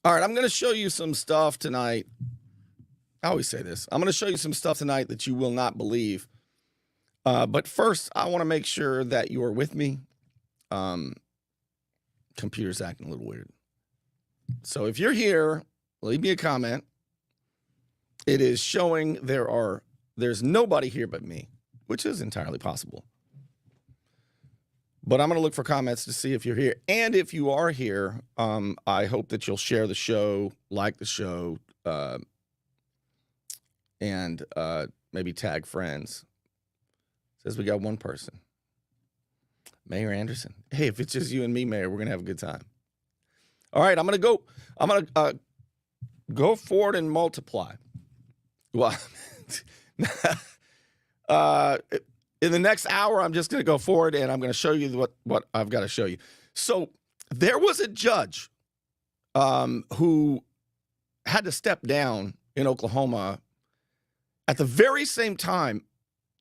All right, I'm going to show you some stuff tonight. I always say this. I'm going to show you some stuff tonight that you will not believe. But first, I want to make sure that you are with me. Computer's acting a little weird. So if you're here, leave me a comment. It is showing there's nobody here but me, which is entirely possible. But I'm going to look for comments to see if you're here. And if you are here, I hope that you'll share the show, like the show, and maybe tag friends. Says we got one person. Mayor Anderson. Hey, if it's just you and me, Mayor, we're going to have a good time. All right, I'm going to go forward and multiply. Well, in the next hour, I'm just going to go forward and I'm going to show you what I've got to show you. So there was a judge who had to step down in Oklahoma at the very same time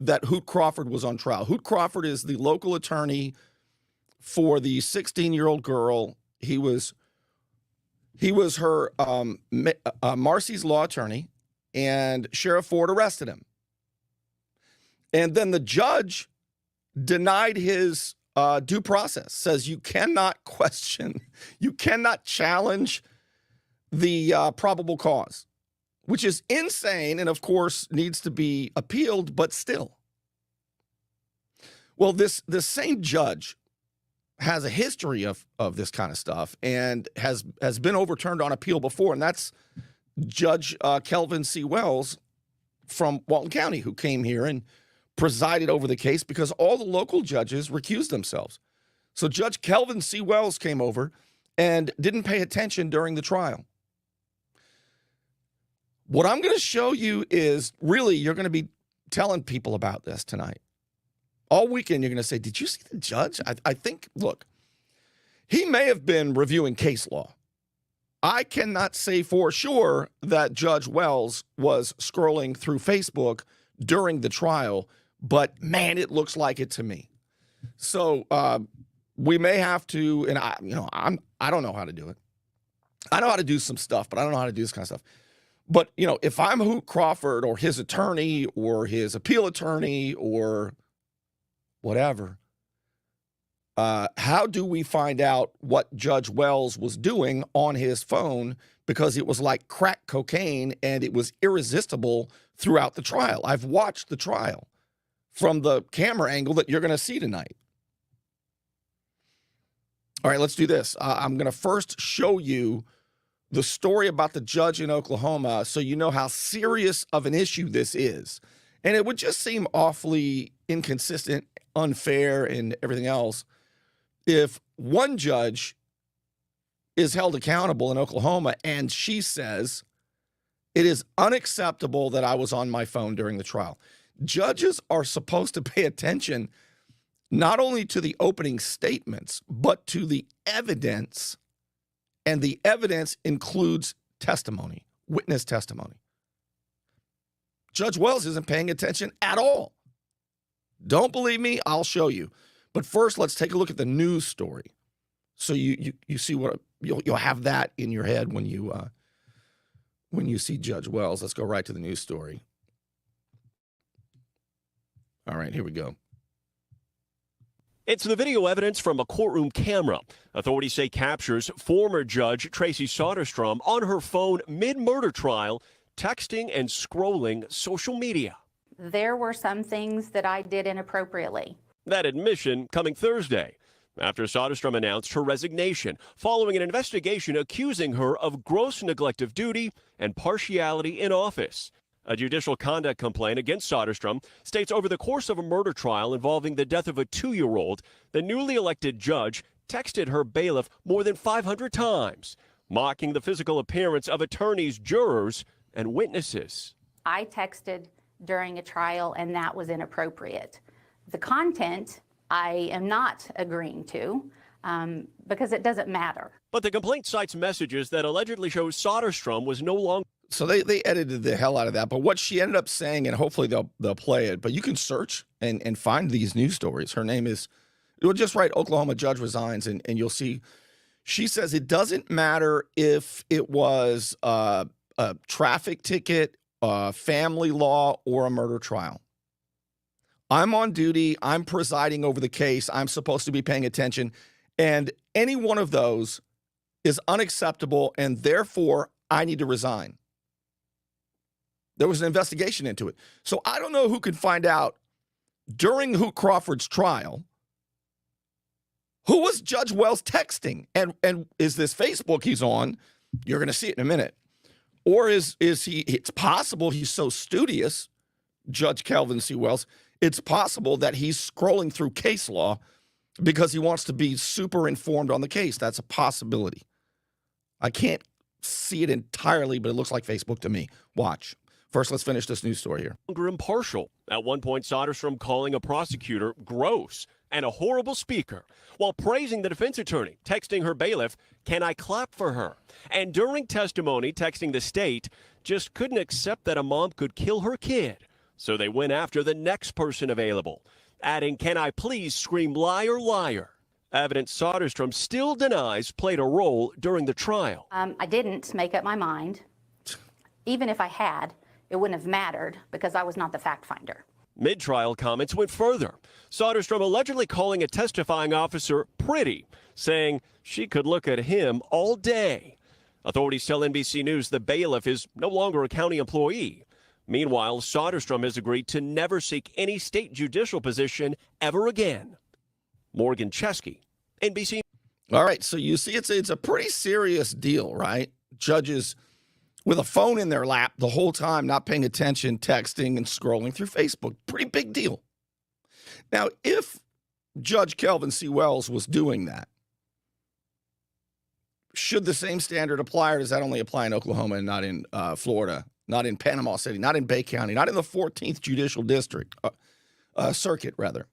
that Hoot Crawford was on trial. Hoot Crawford is the local attorney for the 16-year-old girl. He was her Marcy's law attorney, and Sheriff Ford arrested him. And then the judge denied his due process, says you cannot question, you cannot challenge the probable cause, which is insane and, of course, needs to be appealed, but still. Well, this same judge has a history of this kind of stuff and has been overturned on appeal before, and that's Judge Kelvin C. Wells from Walton County, who came here and presided over the case because all the local judges recused themselves. So Judge Kelvin C. Wells came over and didn't pay attention during the trial. What I'm going to show you is really you're going to be telling people about this tonight. All weekend you're going to say, did you see the judge? I think, look, he may have been reviewing case law. I cannot say for sure that Judge Wells was scrolling through Facebook during the trial, but man, it looks like it to me. So we may have to, and I don't know how to do it. I know how to do some stuff, but I don't know how to do this kind of stuff. But, if I'm Hoot Crawford or his attorney or his appeal attorney or whatever, how do we find out what Judge Wells was doing on his phone? Because it was like crack cocaine and it was irresistible throughout the trial. I've watched the trial from the camera angle that you're going to see tonight. All right, let's do this. I'm going to first show you the story about the judge in Oklahoma so you know how serious of an issue this is. And it would just seem awfully inconsistent, unfair, and everything else if one judge is held accountable in Oklahoma and she says, it is unacceptable that I was on my phone during the trial. Judges are supposed to pay attention not only to the opening statements, but to the evidence. And the evidence includes testimony, witness testimony. Judge Wells isn't paying attention at all. Don't believe me? I'll show you. But first, let's take a look at the news story. So you see what you'll have that in your head when you see Judge Wells. Let's go right to the news story. All right, here we go. It's the video evidence from a courtroom camera. Authorities say captures former Judge Tracy Soderstrom on her phone mid-murder trial, texting and scrolling social media. There were some things that I did inappropriately. That admission coming Thursday, after Soderstrom announced her resignation following an investigation accusing her of gross neglect of duty and partiality in office. A judicial conduct complaint against Soderstrom states over the course of a murder trial involving the death of a 2-year-old, the newly elected judge texted her bailiff more than 500 times, mocking the physical appearance of attorneys, jurors, and witnesses. I texted during a trial, and that was inappropriate. The content I am not agreeing to because it doesn't matter. But the complaint cites messages that allegedly show Soderstrom was no longer. So they edited the hell out of that. But what she ended up saying, and hopefully they'll play it, but you can search and find these news stories. Her name is, you'll just write Oklahoma judge resigns, and you'll see She says it doesn't matter if it was a traffic ticket, family law, or a murder trial. I'm on duty. I'm presiding over the case. I'm supposed to be paying attention. And any one of those is unacceptable, and therefore I need to resign. There was an investigation into it. So I don't know who can find out during Hoot Crawford's trial who was Judge Wells texting, and is this Facebook he's on? You're going to see it in a minute. Or is he, it's possible he's so studious, Judge Kelvin C. Wells, it's possible that he's scrolling through case law because he wants to be super informed on the case. That's a possibility. I can't see it entirely, but it looks like Facebook to me. Watch. First, let's finish this news story here. Impartial. At one point, Soderstrom calling a prosecutor gross and a horrible speaker, while praising the defense attorney, texting her bailiff, "Can I clap for her?" And during testimony, texting the state, just couldn't accept that a mom could kill her kid. So they went after the next person available, adding, "Can I please scream liar, liar?" Evidence Soderstrom still denies played a role during the trial. I didn't make up my mind. Even if I had, it wouldn't have mattered because I was not the fact finder. Mid-trial comments went further. Soderstrom allegedly calling a testifying officer pretty, saying she could look at him all day. Authorities tell NBC News the bailiff is no longer a county employee. Meanwhile, Soderstrom has agreed to never seek any state judicial position ever again. Morgan Chesky, NBC. All right, so you see it's a pretty serious deal, right? Judges with a phone in their lap the whole time, not paying attention, texting and scrolling through Facebook. Pretty big deal. Now, if Judge Kelvin C. Wells was doing that, should the same standard apply, or does that only apply in Oklahoma and not in Florida, not in Panama City, not in Bay County, not in the 14th Judicial District, Circuit, rather?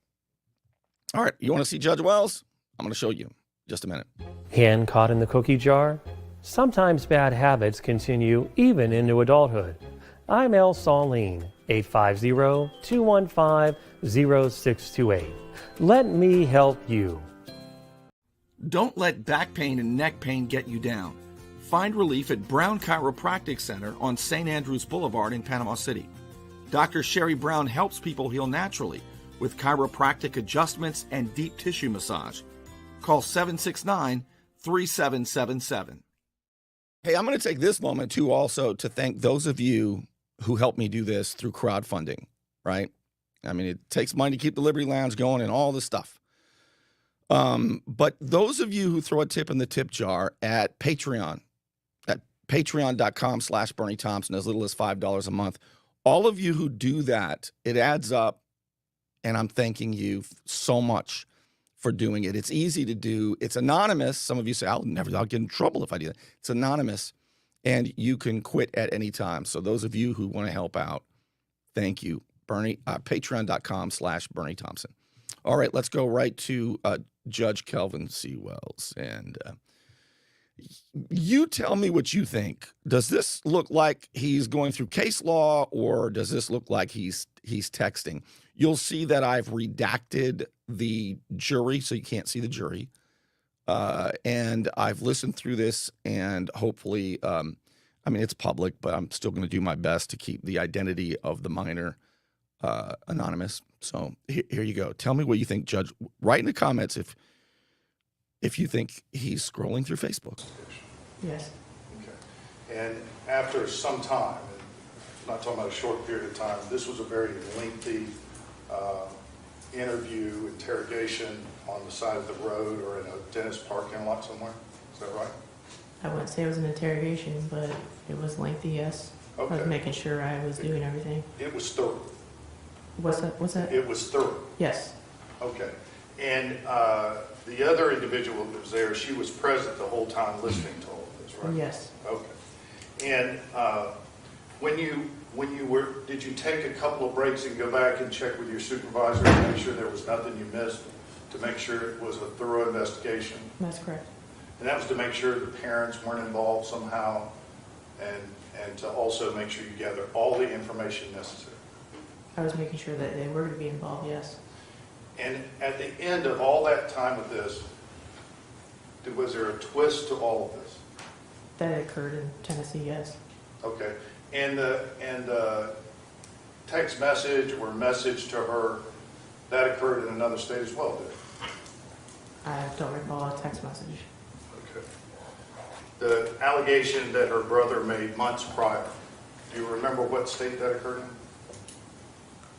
All right, you want to see Judge Wells? I'm going to show you in just a minute. Hand caught in the cookie jar? Sometimes bad habits continue even into adulthood. I'm El Saline, 850-215-0628. Let me help you. Don't let back pain and neck pain get you down. Find relief at Brown Chiropractic Center on St. Andrews Boulevard in Panama City. Dr. Sherry Brown helps people heal naturally with chiropractic adjustments and deep tissue massage. Call 769-3777. Hey, I'm going to take this moment, too, also to thank those of you who helped me do this through crowdfunding, right? I mean, it takes money to keep the Liberty Lounge going and all this stuff. But those of you who throw a tip in the tip jar at Patreon, at patreon.com/Bernie Thompson, as little as $5 a month, all of you who do that, it adds up, and I'm thanking you so much for doing it. It's easy to do. It's anonymous. Some of you say, I'll get in trouble if I do that. It's anonymous, and you can quit at any time. So those of you who want to help out, thank you. Patreon.com/Bernie Thompson. All right, let's go right to Judge Kelvin C. Wells. And you tell me what you think. Does this look like he's going through case law, or does this look like he's texting? You'll see that I've redacted the jury, so you can't see the jury. And I've listened through this, and hopefully, I mean, it's public, but I'm still going to do my best to keep the identity of the minor anonymous. So here you go. Tell me what you think, Judge. Write in the comments if you think he's scrolling through Facebook. Yes. Okay. And after some time, I'm not talking about a short period of time, this was a very lengthy interview, interrogation on the side of the road or in a dentist parking lot somewhere. Is that right? I wouldn't say it was an interrogation, but it was lengthy, yes. Okay. I was making sure I was doing everything. It was thorough. What's that? It was thorough. Yes. Okay. And the other individual that was there, she was present the whole time listening to all of this, right? Yes. Okay. And when you were, did you take a couple of breaks and go back and check with your supervisor to make sure there was nothing you missed, to make sure it was a thorough investigation? That's correct. And that was to make sure the parents weren't involved somehow, and to also make sure you gather all the information necessary. I was making sure that they were to be involved, yes. And at the end of all that time with this, Was there a twist to all of this? That occurred in Tennessee, yes. Okay. And the text message or message to her, that occurred in another state as well, did it? I don't recall a text message. Okay. The allegation that her brother made months prior, do you remember what state that occurred in?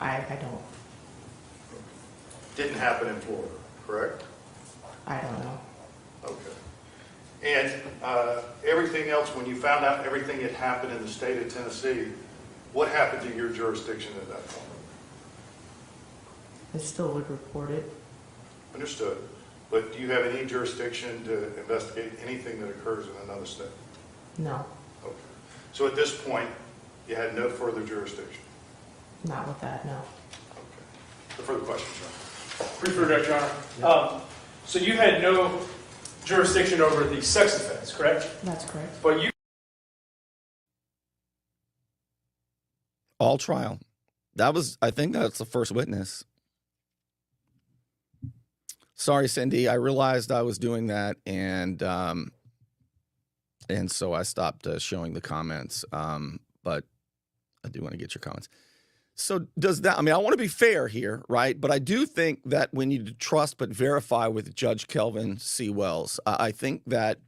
I don't. Didn't happen in Florida, correct? I don't know. Okay. And everything else, when you found out everything had happened in the state of Tennessee, what happened to your jurisdiction at that point? I still would report it. Understood. But do you have any jurisdiction to investigate anything that occurs in another state? No, Okay. So at this point, you had no further jurisdiction? not with that, no. Okay. No further questions, John? Brief interject, Your Honor. So you had no jurisdiction over the sex offense, correct? That's correct. But you All trial. I think that's the first witness. Sorry, Cindy. I realized I was doing that, and so I stopped showing the comments. But I do want to get your comments. So does that, I mean, I want to be fair here, right? But I do think that we need to trust but verify with Judge Kelvin C. Wells. I think that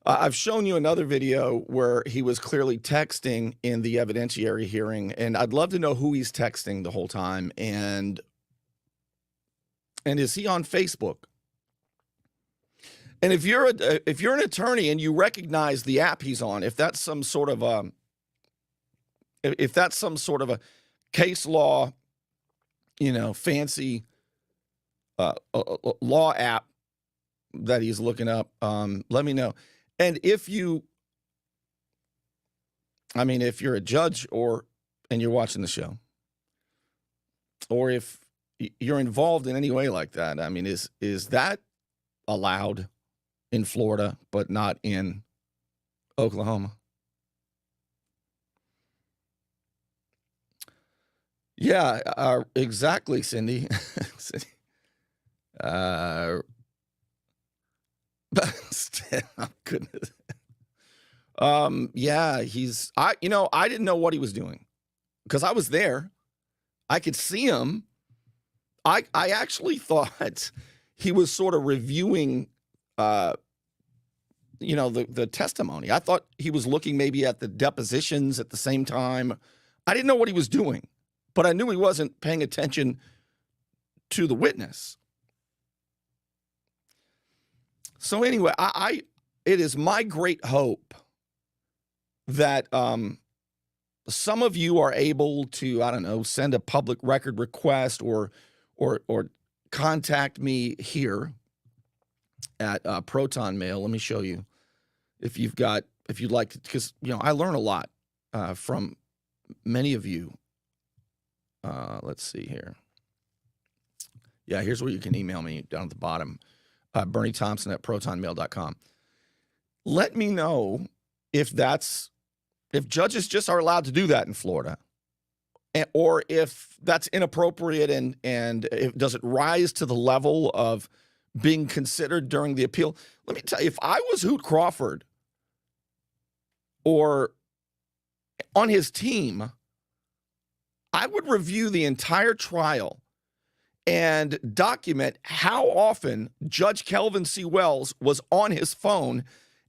I've shown you another video where he was clearly texting in the evidentiary hearing, and I'd love to know who he's texting the whole time. And is he on Facebook? And if you're an attorney and you recognize the app he's on, if that's some sort of a case law, fancy law app that he's looking up, let me know. And if you're a judge and you're watching the show, or if you're involved in any way like that, I mean, is that allowed in Florida but not in Oklahoma? Yeah, exactly, Cindy. Goodness. Yeah, I didn't know what he was doing because I was there. I could see him. I actually thought he was sort of reviewing, the testimony. I thought he was looking maybe at the depositions at the same time. I didn't know what he was doing, but I knew he wasn't paying attention to the witness. So anyway, it is my great hope that some of you are able to, send a public record request or contact me here at Proton Mail. Let me show you if you'd like to, because I learn a lot from many of you. Let's see here. Yeah, here's where you can email me down at the bottom. Bernie Thompson at protonmail.com. Let me know if judges just are allowed to do that in Florida, or if that's inappropriate and does it rise to the level of being considered during the appeal. Let me tell you, if I was Hoot Crawford or on his team, I would review the entire trial and document how often Judge Kelvin C. Wells was on his phone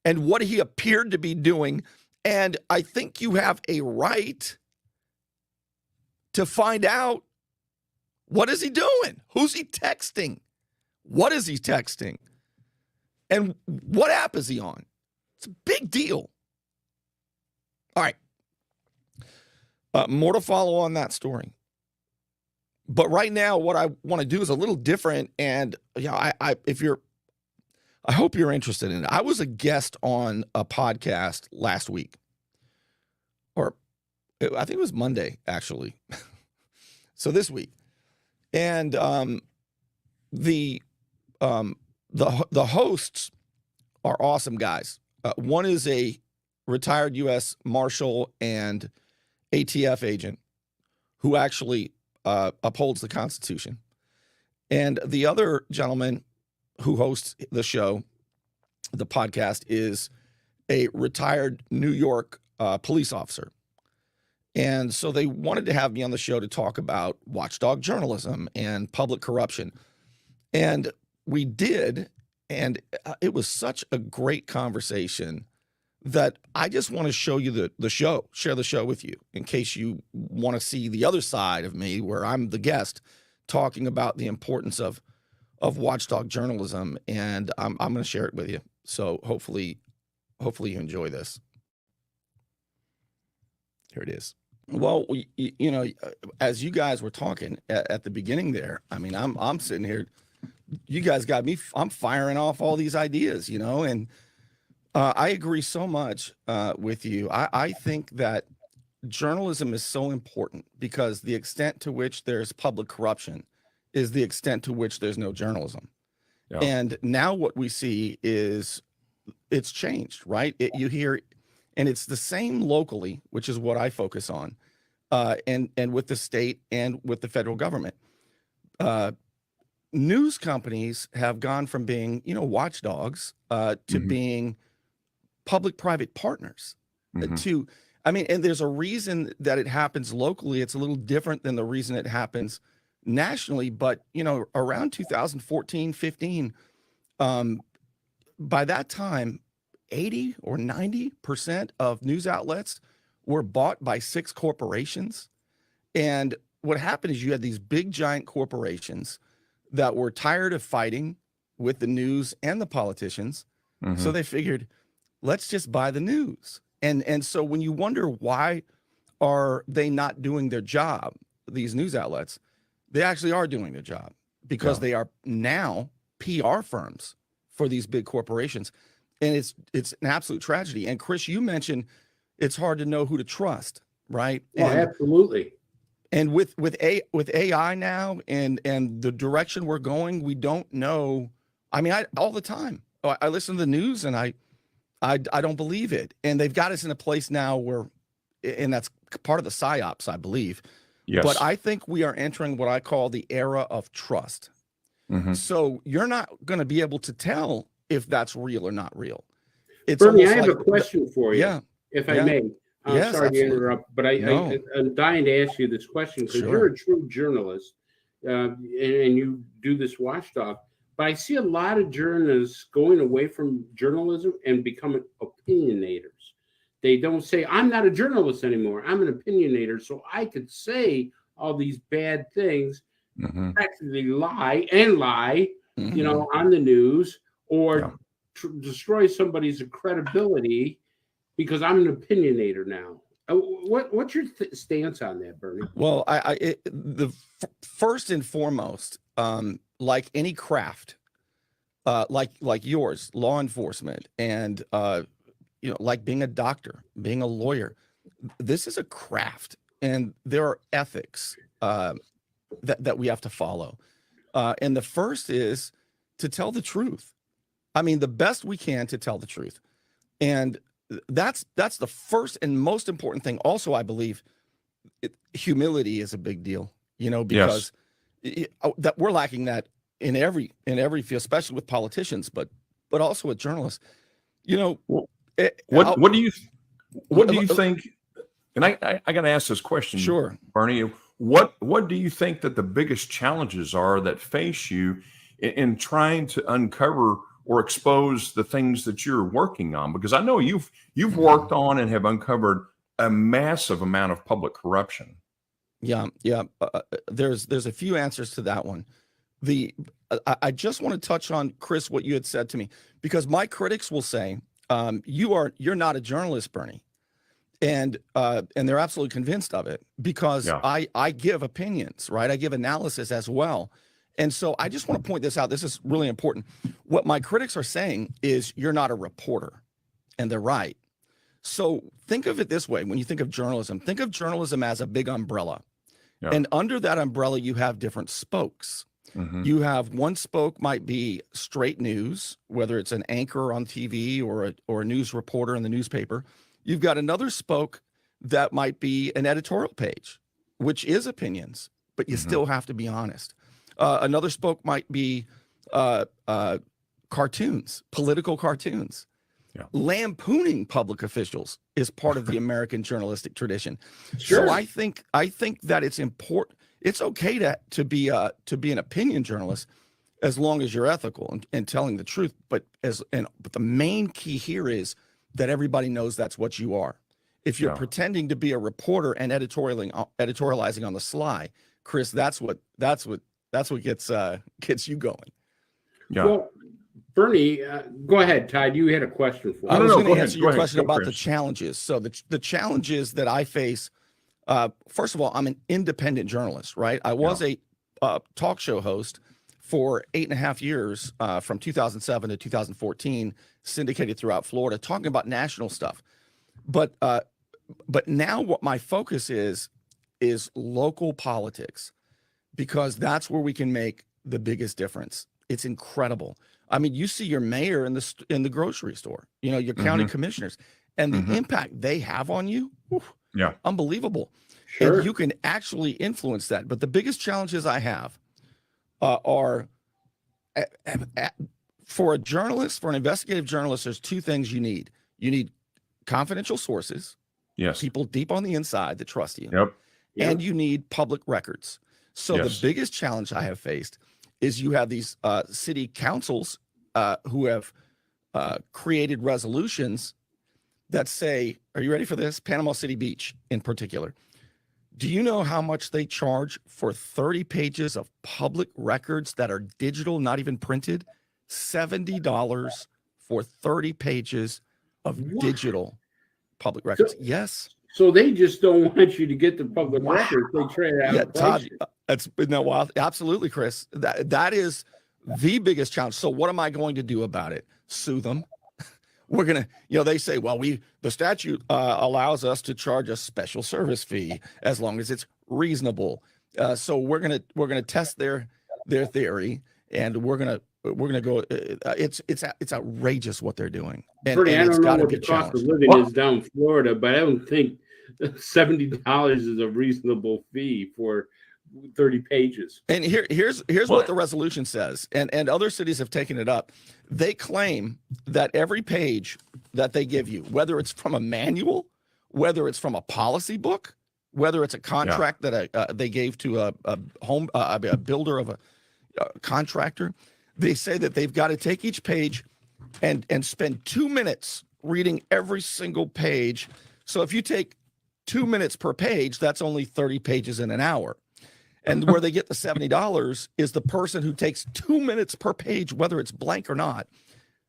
and what he appeared to be doing. And I think you have a right to find out, what is he doing? Who's he texting? What is he texting? And what app is he on? It's a big deal. All right. More to follow on that story. But right now, what I want to do is a little different, and I hope you're interested in it. I was a guest on a podcast last week, or I think it was Monday, actually. So this week, and the hosts are awesome guys. One is a retired U.S. Marshal and ATF agent who actually upholds the Constitution. And the other gentleman who hosts the show the podcast, is a retired New York police officer. And so they wanted to have me on the show to talk about watchdog journalism and public corruption. And we did, and it was such a great conversation that I just want to show you the show, share the show with you in case you want to see the other side of me where I'm the guest talking about the importance of watchdog journalism. And I'm going to share it with you. So hopefully you enjoy this. Here it is. Well, you know, as you guys were talking at the beginning there, I mean, I'm sitting here, you guys got me, I'm firing off all these ideas, you know, and I agree so much with you. I think that journalism is so important because the extent to which there's public corruption is the extent to which there's no journalism. Yeah. And now what we see is it's changed, right? You hear, and it's the same locally, which is what I focus on, and with the state and with the federal government. News companies have gone from being, you know, watchdogs to being public-private partners. To, I mean, and there's a reason that it happens locally. It's a little different than the reason it happens nationally. But, you know, around 2014, 15, by that time, 80 or 90% of news outlets were bought by 6 corporations. And what happened is you had these big, giant corporations that were tired of fighting with the news and the politicians. So they figured, let's just buy the news. And so when you wonder why are they not doing their job, these news outlets, they actually are doing their job because they are now PR firms for these big corporations. And it's an absolute tragedy. And Chris, you mentioned it's hard to know who to trust, right? Oh, absolutely. And with AI now and the direction we're going, we don't know. I mean, all the time I listen to the news and I don't believe it. And they've got us in a place now where, and that's part of the psyops, I believe. Yes. But I think we are entering what I call the era of trust. So you're not going to be able to tell if that's real or not real. It's Bernie, I have a question for you, yeah, if I may. I'm yes, sorry absolutely. to interrupt, but I'm dying to ask you this question because you're a true journalist and you do this watchdog. But I see a lot of journalists going away from journalism and becoming opinionators. They don't say, I'm not a journalist anymore. I'm an opinionator. So I could say all these bad things, actually lie, you know, on the news or destroy somebody's credibility because I'm an opinionator now. What's your stance on that, Bernie? Well, first and foremost, like any craft, like yours, law enforcement, and you know, like being a doctor, being a lawyer, this is a craft, and there are ethics that we have to follow. And the first is to tell the truth. I mean, the best we can to tell the truth, and that's the first and most important thing. Also, I believe humility is a big deal. You know, because that we're lacking that in every field, especially with politicians, but also with journalists. You know, what do you think? And I got to ask this question, sure, Bernie. What do you think that the biggest challenges are that face you in trying to uncover or expose the things that you're working on? Because I know you've worked on and have uncovered a massive amount of public corruption. Yeah. There's a few answers to that one. I just want to touch on, Chris, what you had said to me, because my critics will say, you're not a journalist, Bernie. And they're absolutely convinced of it because I give opinions, right? I give analysis as well. And so I just want to point this out. This is really important. What my critics are saying is you're not a reporter, and they're right. So think of it this way. When you think of journalism as a big umbrella. Yeah. And under that umbrella, you have different spokes. You have one spoke might be straight news, whether it's an anchor on TV or a news reporter in the newspaper. You've got another spoke that might be an editorial page, which is opinions, but you still have to be honest. Another spoke might be cartoons, political cartoons. Yeah. Lampooning public officials is part of the American journalistic tradition. Sure. So I think that it's important. It's okay to be an opinion journalist as long as you're ethical and telling the truth. But the main key here is that everybody knows that's what you are. If you're pretending to be a reporter and editorializing on the sly, Chris, that's what gets you going. Yeah. Well, Bernie, go ahead, Todd. You had a question for me. I was going to go ahead, answer your go ahead. question Go, about Chris. the challenges. So the challenges that I face, first of all, I'm an independent journalist, right? I was a talk show host for 8.5 years, from 2007 to 2014, syndicated throughout Florida, talking about national stuff. But now what my focus is local politics, because that's where we can make the biggest difference. It's incredible. I mean, you see your mayor in the grocery store, your county commissioners, and the impact they have on you. Whew, unbelievable. Sure. And you can actually influence that. But the biggest challenges I have are for a journalist, for an investigative journalist, there's two things you need. You need confidential sources, people deep on the inside that trust you, and you need public records. So the biggest challenge I have faced is you have these city councils who have created resolutions that say, are you ready for this? Panama City Beach in particular. Do you know how much they charge for 30 pages of public records that are digital, not even printed? $70 for 30 pages of digital public records. Yes. So they just don't want you to get the public records. They try to outprice Todd, you. that's wild. Absolutely, Chris. That is the biggest challenge. So what am I going to do about it? Sue them. We're gonna, they say, well, the statute allows us to charge a special service fee as long as it's reasonable. So we're gonna test their theory, and we're gonna go. It's outrageous what they're doing. Bernie, I don't know what the cost of living is down in Florida, but I don't think $70 is a reasonable fee for 30 pages. And here's what the resolution says, and other cities have taken it up. They claim that every page that they give you, whether it's from a manual, whether it's from a policy book, whether it's a contract that they gave to a builder of a contractor, they say that they've got to take each page and spend 2 minutes reading every single page. So if you take 2 minutes per page, that's only 30 pages in an hour. And where they get the $70 is the person who takes 2 minutes per page, whether it's blank or not,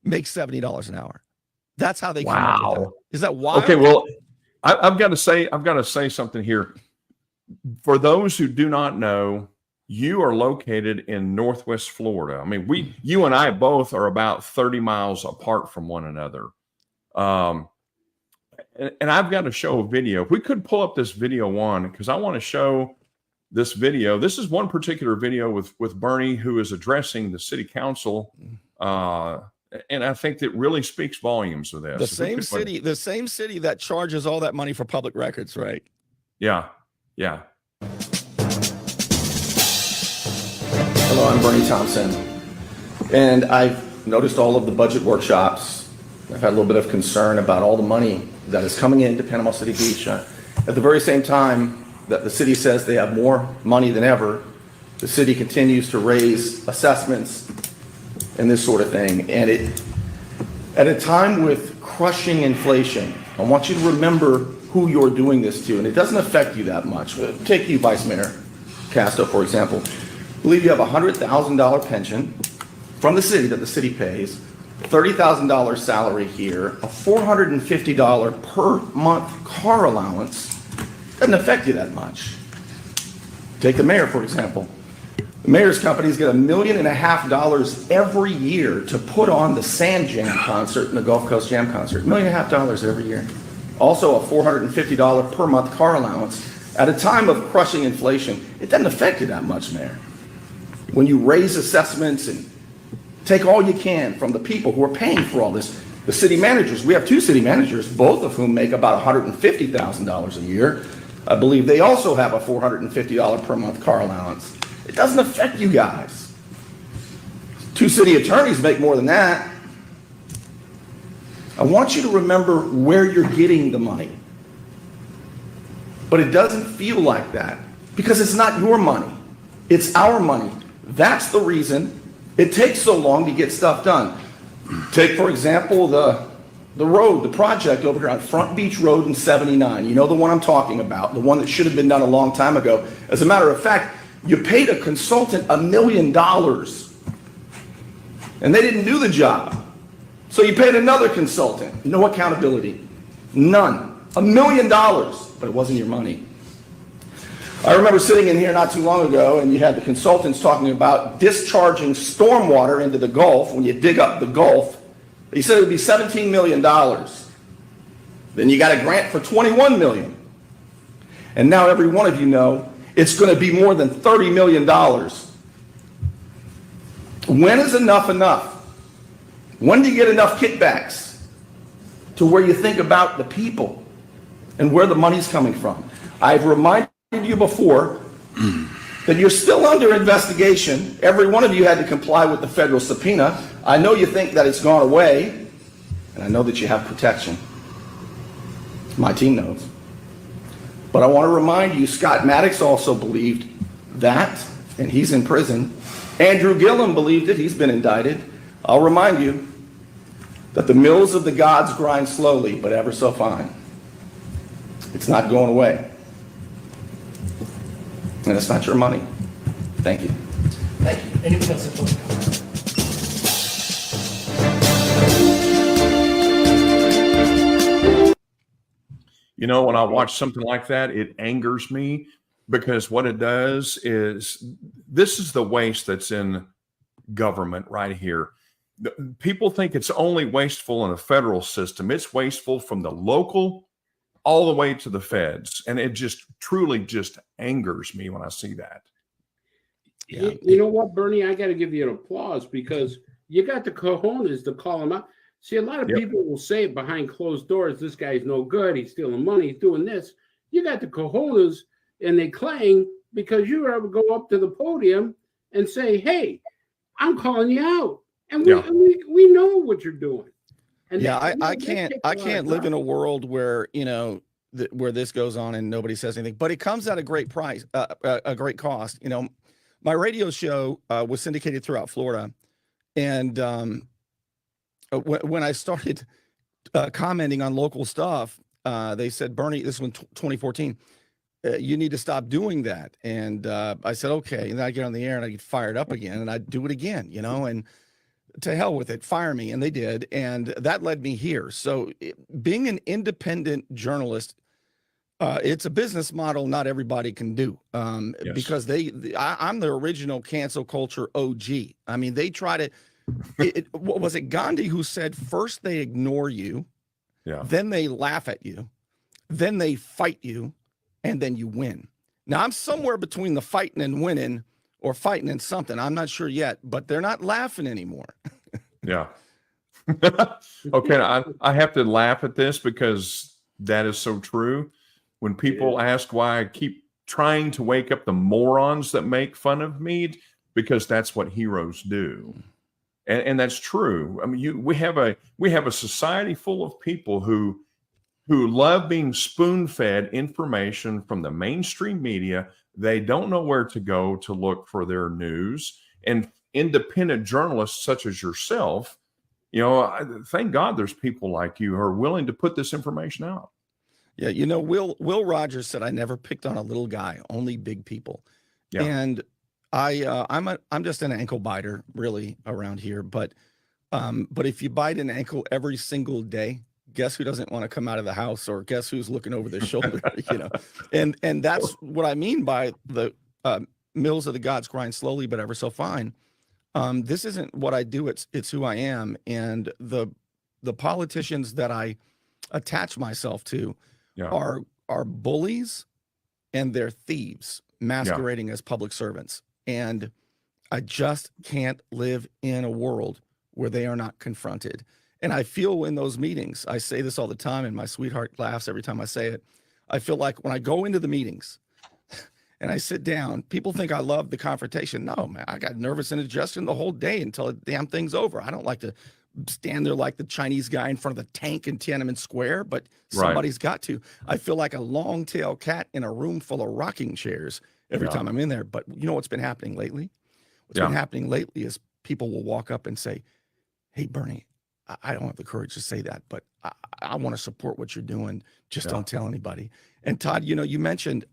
makes $70 an hour. That's how they come up with that. Is that wild? Okay, well, I've got to say something here. For those who do not know, you are located in Northwest Florida. I mean, you and I both are about 30 miles apart from one another. And I've got to show a video. If we could pull up this video one, because I want to show this video. This is one particular video with Bernie, who is addressing the city council. And I think that really speaks volumes of this. The same city that charges all that money for public records, right? Yeah. Yeah. Hello, I'm Bernie Thompson, and I've noticed all of the budget workshops. I've had a little bit of concern about all the money that is coming into Panama City Beach. At the very same time that the city says they have more money than ever, the city continues to raise assessments and this sort of thing. And at a time with crushing inflation, I want you to remember who you're doing this to, and it doesn't affect you that much. Take you, Vice Mayor Castro, for example. I believe you have a $100,000 pension from the city that the city pays, $30,000 salary here, a $450 per month car allowance. Doesn't affect you that much. Take the mayor, for example. The mayor's companies get $1.5 million every year to put on the Sand Jam concert and the Gulf Coast Jam concert. $1.5 million every year. Also a $450 per month car allowance. At a time of crushing inflation, it doesn't affect you that much, Mayor. When you raise assessments and take all you can from the people who are paying for all this, the city managers, we have 2 city managers, both of whom make about $150,000 a year. I believe they also have a $450 per month car allowance. It doesn't affect you guys. 2 city attorneys make more than that. I want you to remember where you're getting the money. But it doesn't feel like that because it's not your money. It's our money. That's the reason it takes so long to get stuff done. Take, for example, the road, the project over here on Front Beach Road in 79. You know the one I'm talking about, the one that should have been done a long time ago. As a matter of fact, you paid a consultant $1 million and they didn't do the job. So you paid another consultant. No accountability. None. $1 million, but it wasn't your money. I remember sitting in here not too long ago and you had the consultants talking about discharging stormwater into the Gulf when you dig up the Gulf. He said it would be $17 million. Then you got a grant for $21 million. And now every one of you know it's going to be more than $30 million. When is enough enough? When do you get enough kickbacks to where you think about the people and where the money's coming from? I've reminded you before that you're still under investigation. Every one of you had to comply with the federal subpoena. I know you think that it's gone away, and I know that you have protection. My team knows. But I want to remind you, Scott Maddox also believed that, and he's in prison. Andrew Gillum believed it. He's been indicted. I'll remind you that the mills of the gods grind slowly, but ever so fine. It's not going away. And it's not your money. Thank you. Thank you. Anyone else in public comment? You know, when I watch something like that, it angers me because what it does is this is the waste that's in government right here. People think it's only wasteful in a federal system. It's wasteful from the local all the way to the feds. And it just truly just angers me when I see that. Yeah. You know what, Bernie? I got to give you an applause because you got the cojones to call him out. See, a lot of people will say behind closed doors, this guy's no good. He's stealing money. He's doing this. You got the cojones and they clang because you ever go up to the podium and say, hey, I'm calling you out. And we know what you're doing. And yeah, I can't live in a world where, you know, where this goes on and nobody says anything, but it comes at a great price, a great cost. You know, my radio show was syndicated throughout Florida. And when I started commenting on local stuff, they said, Bernie, this was 2014, you need to stop doing that. And I said, okay. And then I get on the air and I get fired up again and I do it again, you know, and to hell with it, fire me. And they did. And that led me here. So being an independent journalist, it's a business model not everybody can do because I'm the original cancel culture OG. I mean, they try to, what was it Gandhi who said, first they ignore you, then they laugh at you, then they fight you, and then you win. Now I'm somewhere between the fighting and winning or fighting and something. I'm not sure yet, but they're not laughing anymore. Yeah. Okay. I have to laugh at this because that is so true. When people ask why I keep trying to wake up the morons that make fun of me, because that's what heroes do. And that's true. I mean, we have a society full of people who love being spoon-fed information from the mainstream media. They don't know where to go to look for their news. And independent journalists such as yourself, you know, thank God there's people like you who are willing to put this information out. Yeah, you know, Will Rogers said, I never picked on a little guy, only big people. Yeah. And I'm just an ankle biter really around here. But if you bite an ankle every single day, guess who doesn't want to come out of the house, or guess who's looking over their shoulder, you know? And that's what I mean by the mills of the gods grind slowly, but ever so fine. This isn't what I do. It's who I am. And the politicians that I attach myself to are bullies and they're thieves masquerading as public servants. And I just can't live in a world where they are not confronted. And I feel in those meetings, I say this all the time and my sweetheart laughs every time I say it. I feel like when I go into the meetings and I sit down, people think I love the confrontation. No, man, I got nervous indigestion the whole day until the damn thing's over. I don't like to stand there like the Chinese guy in front of the tank in Tiananmen Square, but somebody's got to. I feel like a long-tailed cat in a room full of rocking chairs every time I'm in there. But you know what's been happening lately? What's been happening lately is people will walk up and say, hey, Bernie, I don't have the courage to say that, but I want to support what you're doing. Just don't tell anybody. And Todd, you know, you mentioned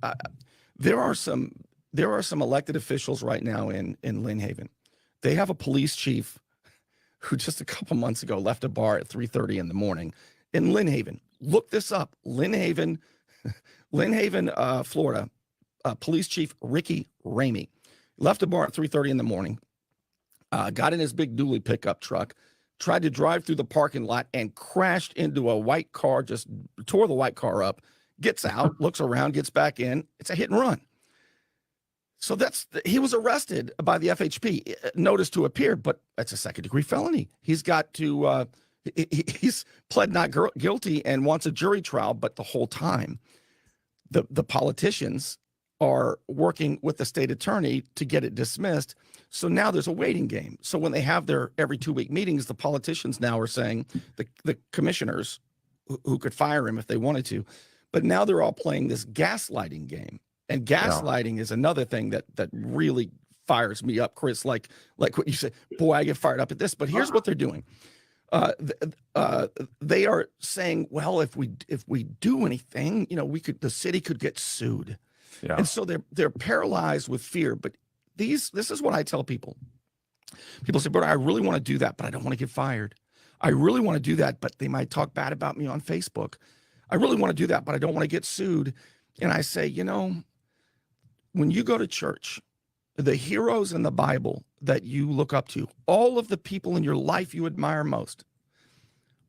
there are some elected officials right now in Lynn Haven. They have a police chief who just a couple months ago left a bar at 3:30 in the morning in Lynn Haven. Look this up. Lynn Haven, Florida, Police Chief Ricky Ramey left a bar at 3:30 in the morning, got in his big dually pickup truck, tried to drive through the parking lot and crashed into a white car, just tore the white car up, gets out, looks around, gets back in. It's a hit and run. So he was arrested by the FHP, notice to appear, but that's a second-degree felony. He's got to, he's pled not guilty and wants a jury trial, but the whole time, the politicians are working with the state attorney to get it dismissed. So now there's a waiting game. So when they have their every 2-week meetings, the politicians now are saying, the commissioners who could fire him if they wanted to, but now they're all playing this gaslighting game. And gaslighting is another thing that really fires me up, Chris, like what you said, boy, I get fired up at this, but here's what they're doing. They are saying, well, if we do anything, you know, the city could get sued. Yeah. And so they're paralyzed with fear. But this is what I tell people. People say, but I really want to do that, but I don't want to get fired. I really want to do that, but they might talk bad about me on Facebook. I really want to do that, but I don't want to get sued. And I say, you know, when you go to church, the heroes in the Bible that you look up to, all of the people in your life you admire most,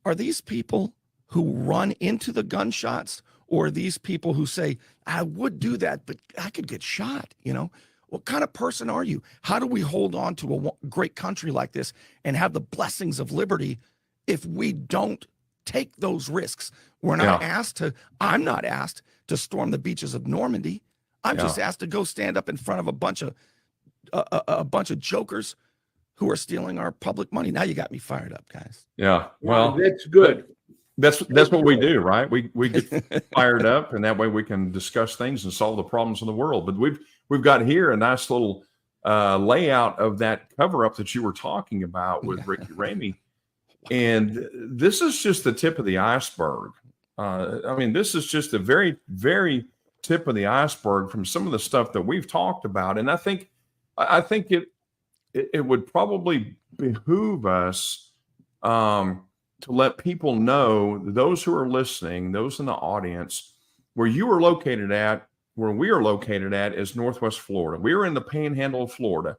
are these people who run into the gunshots, or are these people who say, I would do that, but I could get shot? You know, what kind of person are you? How do we hold on to a great country like this and have the blessings of liberty if we don't take those risks? We're not I'm not asked to storm the beaches of Normandy. I'm just asked to go stand up in front of a bunch of jokers who are stealing our public money. Now you got me fired up, guys. Yeah, well, that's good. That's what we do, right? We get fired up, and that way we can discuss things and solve the problems in the world. But we've got here a nice little layout of that cover up that you were talking about with Ricky Ramey, and this is just the tip of the iceberg. I mean, this is just a very, very tip of the iceberg from some of the stuff that we've talked about. And I think it would probably behoove us to let people know, those who are listening, those in the audience, where you are located at, where we are located at is Northwest Florida. We are in the Panhandle of Florida.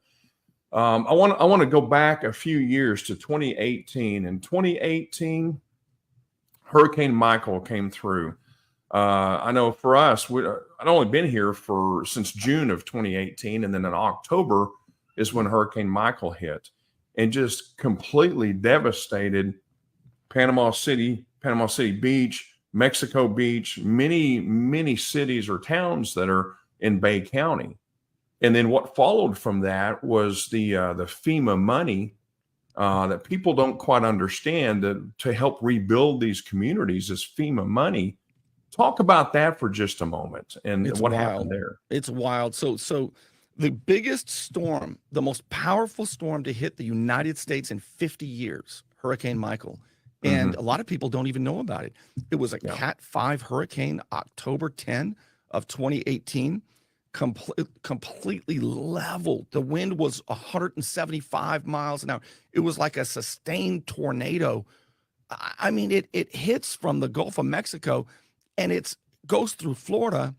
I want to go back a few years to 2018. In 2018, Hurricane Michael came through. I know for us, I'd only been here since June of 2018, and then in October is when Hurricane Michael hit and just completely devastated Panama City Beach, Mexico Beach, many cities or towns that are in Bay County. And then what followed from that was the FEMA money that people don't quite understand, to help rebuild these communities is FEMA money. Talk about that for just a moment and what happened there. It's wild. So the biggest storm, the most powerful storm to hit the United States in 50 years, Hurricane Michael. And a lot of people don't even know about it. It was a Cat 5 hurricane, October 10 of 2018, completely leveled. The wind was 175 miles an hour. It was like a sustained tornado. I mean, it hits from the Gulf of Mexico, and it goes through Florida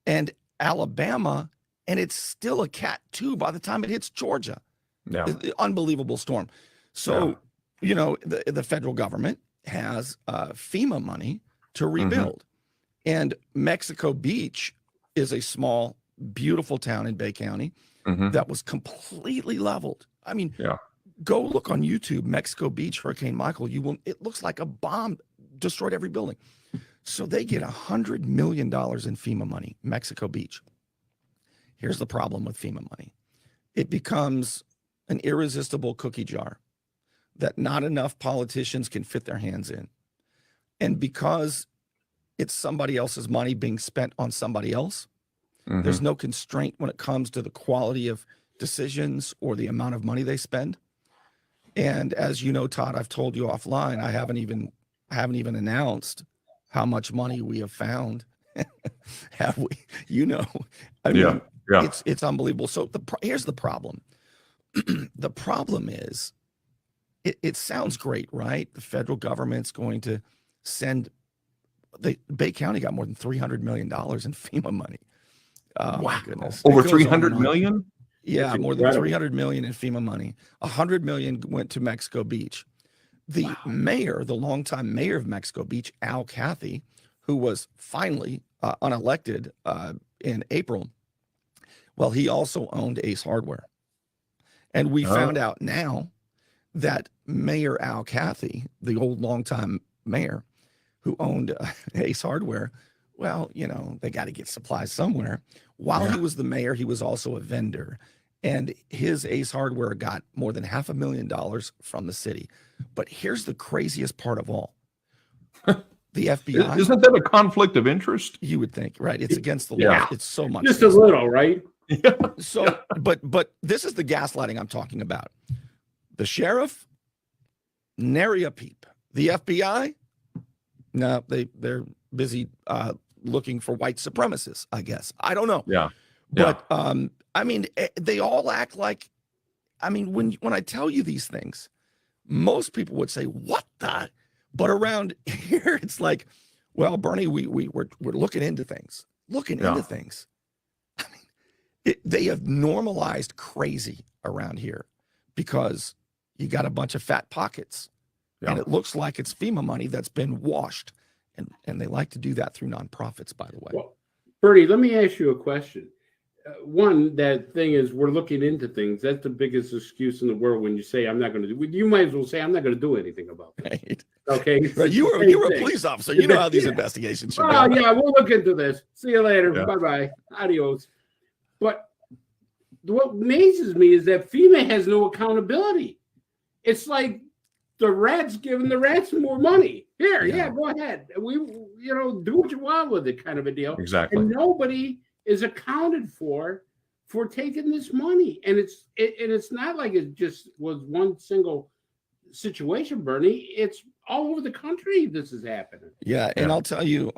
and Alabama, and it's still a Cat 2 by the time it hits Georgia. Yeah. Unbelievable storm. So, you know, the federal government has FEMA money to rebuild. And Mexico Beach is a small, beautiful town in Bay County that was completely leveled. I mean, go look on YouTube, Mexico Beach, Hurricane Michael. It looks like a bomb destroyed every building. So they get $100 million in FEMA money, Mexico Beach. Here's the problem with FEMA money. It becomes an irresistible cookie jar that not enough politicians can fit their hands in. And because it's somebody else's money being spent on somebody else, there's no constraint when it comes to the quality of decisions or the amount of money they spend. And as you know, Todd, I've told you offline, I haven't even announced how much money we have found. Have we? You know, I mean, it's unbelievable. So here's the problem. The problem is, it sounds great, right? The federal government's going to send. Bay County got more than $300 million in FEMA money. Oh, wow. My goodness. Over 300 million? Yeah, more than 300 million in FEMA money. 100 million went to Mexico Beach. The mayor, the longtime mayor of Mexico Beach, Al Cathy, who was finally unelected in April, well, he also owned Ace Hardware. And we found out now that Mayor Al Cathy, the old longtime mayor who owned Ace Hardware, well, you know, they got to get supplies somewhere. While he was the mayor, he was also a vendor. And his Ace Hardware got more than $500,000 from the city. But here's the craziest part of all. The FBI. Isn't that a conflict of interest? You would think, right? It's against the law. It's so much. Just a little, right? So, but this is the gaslighting I'm talking about. The sheriff, nary a peep. The FBI, no, they're busy looking for white supremacists, I guess. I don't know. But I mean, they all act like, I mean, when I tell you these things, most people would say, what the? But around here, it's like, well, Bernie, we're looking into things, into things. I mean, they have normalized crazy around here because you got a bunch of fat pockets and it looks like it's FEMA money that's been washed. And they like to do that through nonprofits, by the way. Well, Bernie, let me ask you a question. One, that thing is we're looking into things. That's the biggest excuse in the world when you say I'm not going to do. You might as well say I'm not going to do anything about it. Right. Okay. Right. You were a police officer. You know how these investigations should go. Yeah, we'll look into this. See you later. Bye bye. Adios. But what amazes me is that FEMA has no accountability. It's like the rats giving the rats more money. Here, go ahead. We, do what you want with it, kind of a deal. Exactly. And nobody is accounted for taking this money, and it's not like it just was one single situation, Bernie. It's all over the country. This is happening. Yeah, and I'll tell you,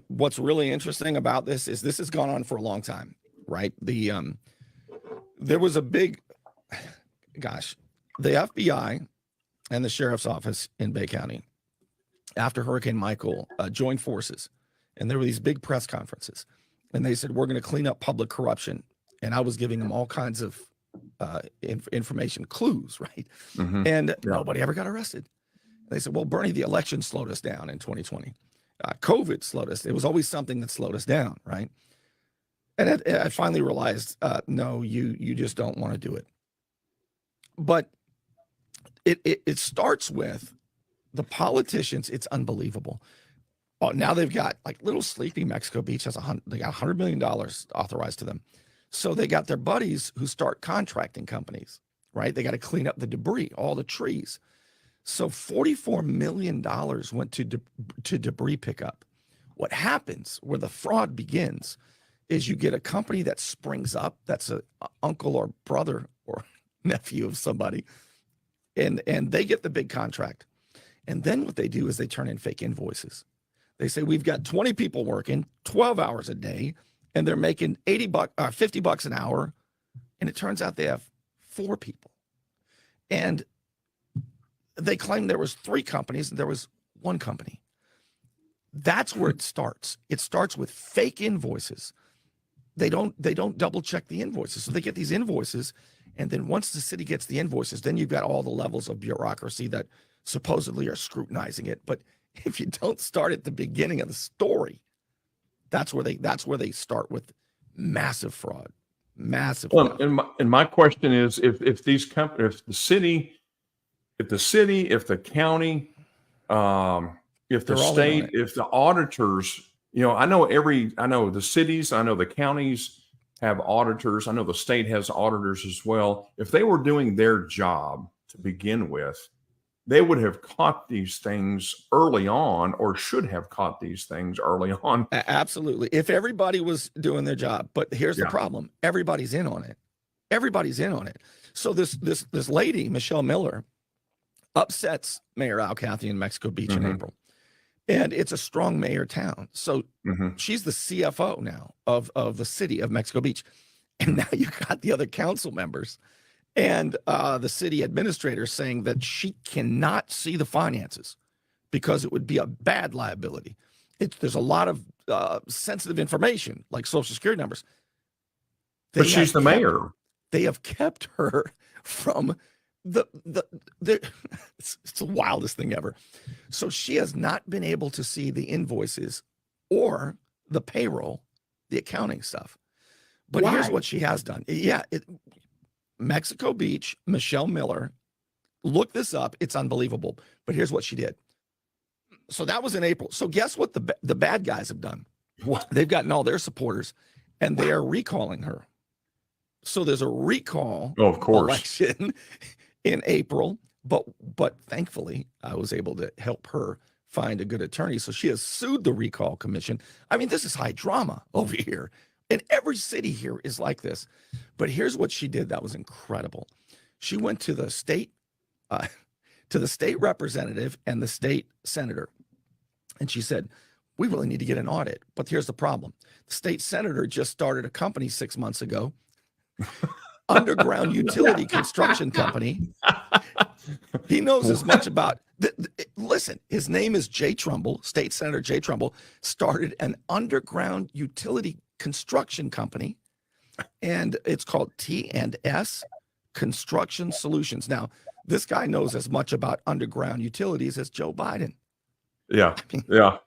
what's really interesting about this is this has gone on for a long time, right? There was a big, the FBI and the sheriff's office in Bay County, after Hurricane Michael, joined forces, and there were these big press conferences, and they said, we're going to clean up public corruption. And I was giving them all kinds of information, clues, right? And nobody ever got arrested. They said, well, Bernie, the election slowed us down in 2020. COVID slowed us. It was always something that slowed us down, right? And I finally realized, no, you just don't want to do it. But it starts with the politicians. It's unbelievable. Oh, now they've got like little sleepy Mexico Beach they got $100 million authorized to them. So they got their buddies who start contracting companies, right? They got to clean up the debris, all the trees. So $44 million went to debris pickup. What happens, where the fraud begins, is you get a company that springs up, that's an uncle or brother or nephew of somebody, and they get the big contract. And then what they do is they turn in fake invoices. They say, we've got 20 people working 12 hours a day, and they're making $50 an hour. And it turns out they have 4 people. And they claim there was 3 companies and there was 1 company. That's where it starts. It starts with fake invoices. They don't double check the invoices. So they get these invoices. And then once the city gets the invoices, then you've got all the levels of bureaucracy that supposedly are scrutinizing it. But if you don't start at the beginning of the story, that's where they start with massive fraud, massive. Well, fraud. And my question is, if these companies, if the city, if the county, if the state, if the auditors, I know the cities, I know the counties, have auditors. I know the state has auditors as well. If they were doing their job to begin with, they would have caught these things early on, or should have caught these things early on. Absolutely. If everybody was doing their job. But here's the problem. Everybody's in on it. Everybody's in on it. So this lady, Michelle Miller, upsets Mayor Alcathy in Mexico Beach in April. And it's a strong mayor town. So she's the CFO now of the city of Mexico Beach. And now you got the other council members and the city administrator saying that she cannot see the finances because it would be a bad liability. There's a lot of sensitive information like Social Security numbers. But she's the mayor. They have kept her from it's the wildest thing ever. So she has not been able to see the invoices or the payroll, the accounting stuff. But here's what she has done. Mexico Beach, Michelle Miller, look this up. It's unbelievable. But here's what she did. So that was in April. So guess what the bad guys have done? What? They've gotten all their supporters and they are recalling her. So there's a recall election in April, but thankfully I was able to help her find a good attorney. So she has sued the recall commission. I mean, this is high drama over here. And every city here is like this. But here's what she did that was incredible. She went to the state representative and the state senator. And she said, we really need to get an audit. But here's the problem. The state senator just started a company 6 months ago. Underground utility construction company. He knows as much about listen, his name is Jay Trumbull. State Senator Jay Trumbull started an underground utility construction company, and it's called T&S Construction Solutions. Now, this guy knows as much about underground utilities as Joe Biden. Yeah, yeah.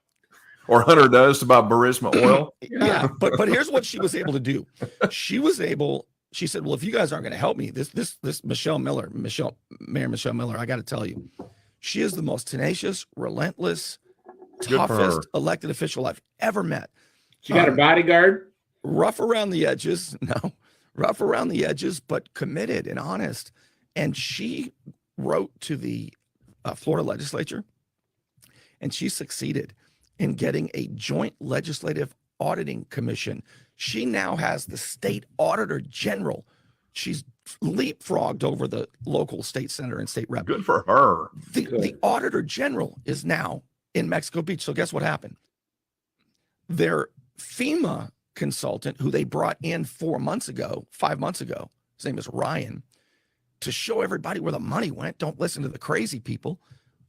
Or Hunter does about Burisma Oil. Yeah, but here's what she was able to do. She said, well, if you guys aren't going to help me, this Mayor Michelle Miller, I got to tell you, she is the most tenacious, relentless, toughest elected official I've ever met. She got a bodyguard? Rough around the edges. No, rough around the edges, but committed and honest. And she wrote to the Florida legislature, and she succeeded in getting a joint legislative auditing commission. She now has the state auditor general. She's leapfrogged over the local state senator and state rep. Good for her. The auditor general is now in Mexico Beach. So guess what happened? Their FEMA consultant, who they brought in 5 months ago, his name is Ryan, to show everybody where the money went. Don't listen to the crazy people.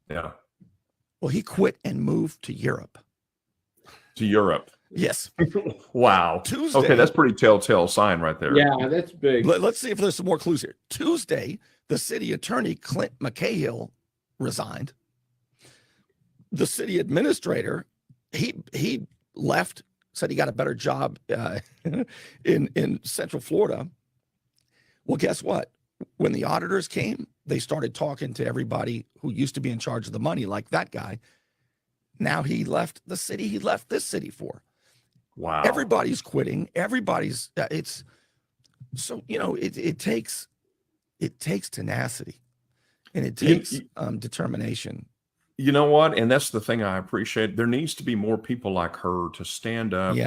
Yeah. Well, he quit and moved to Europe. To Europe. Yes. Wow. Tuesday. Okay, that's pretty telltale sign right there. Yeah, that's big. Let's see if there's some more clues here. Tuesday, the city attorney, Clint McCahill, resigned. The city administrator, he left, said he got a better job in Central Florida. Well, guess what? When the auditors came, they started talking to everybody who used to be in charge of the money, like that guy. Now he left the city he left this city for. Wow. Everybody's quitting. Everybody's it's so, it takes tenacity and it takes determination. You know what? And that's the thing I appreciate. There needs to be more people like her to stand up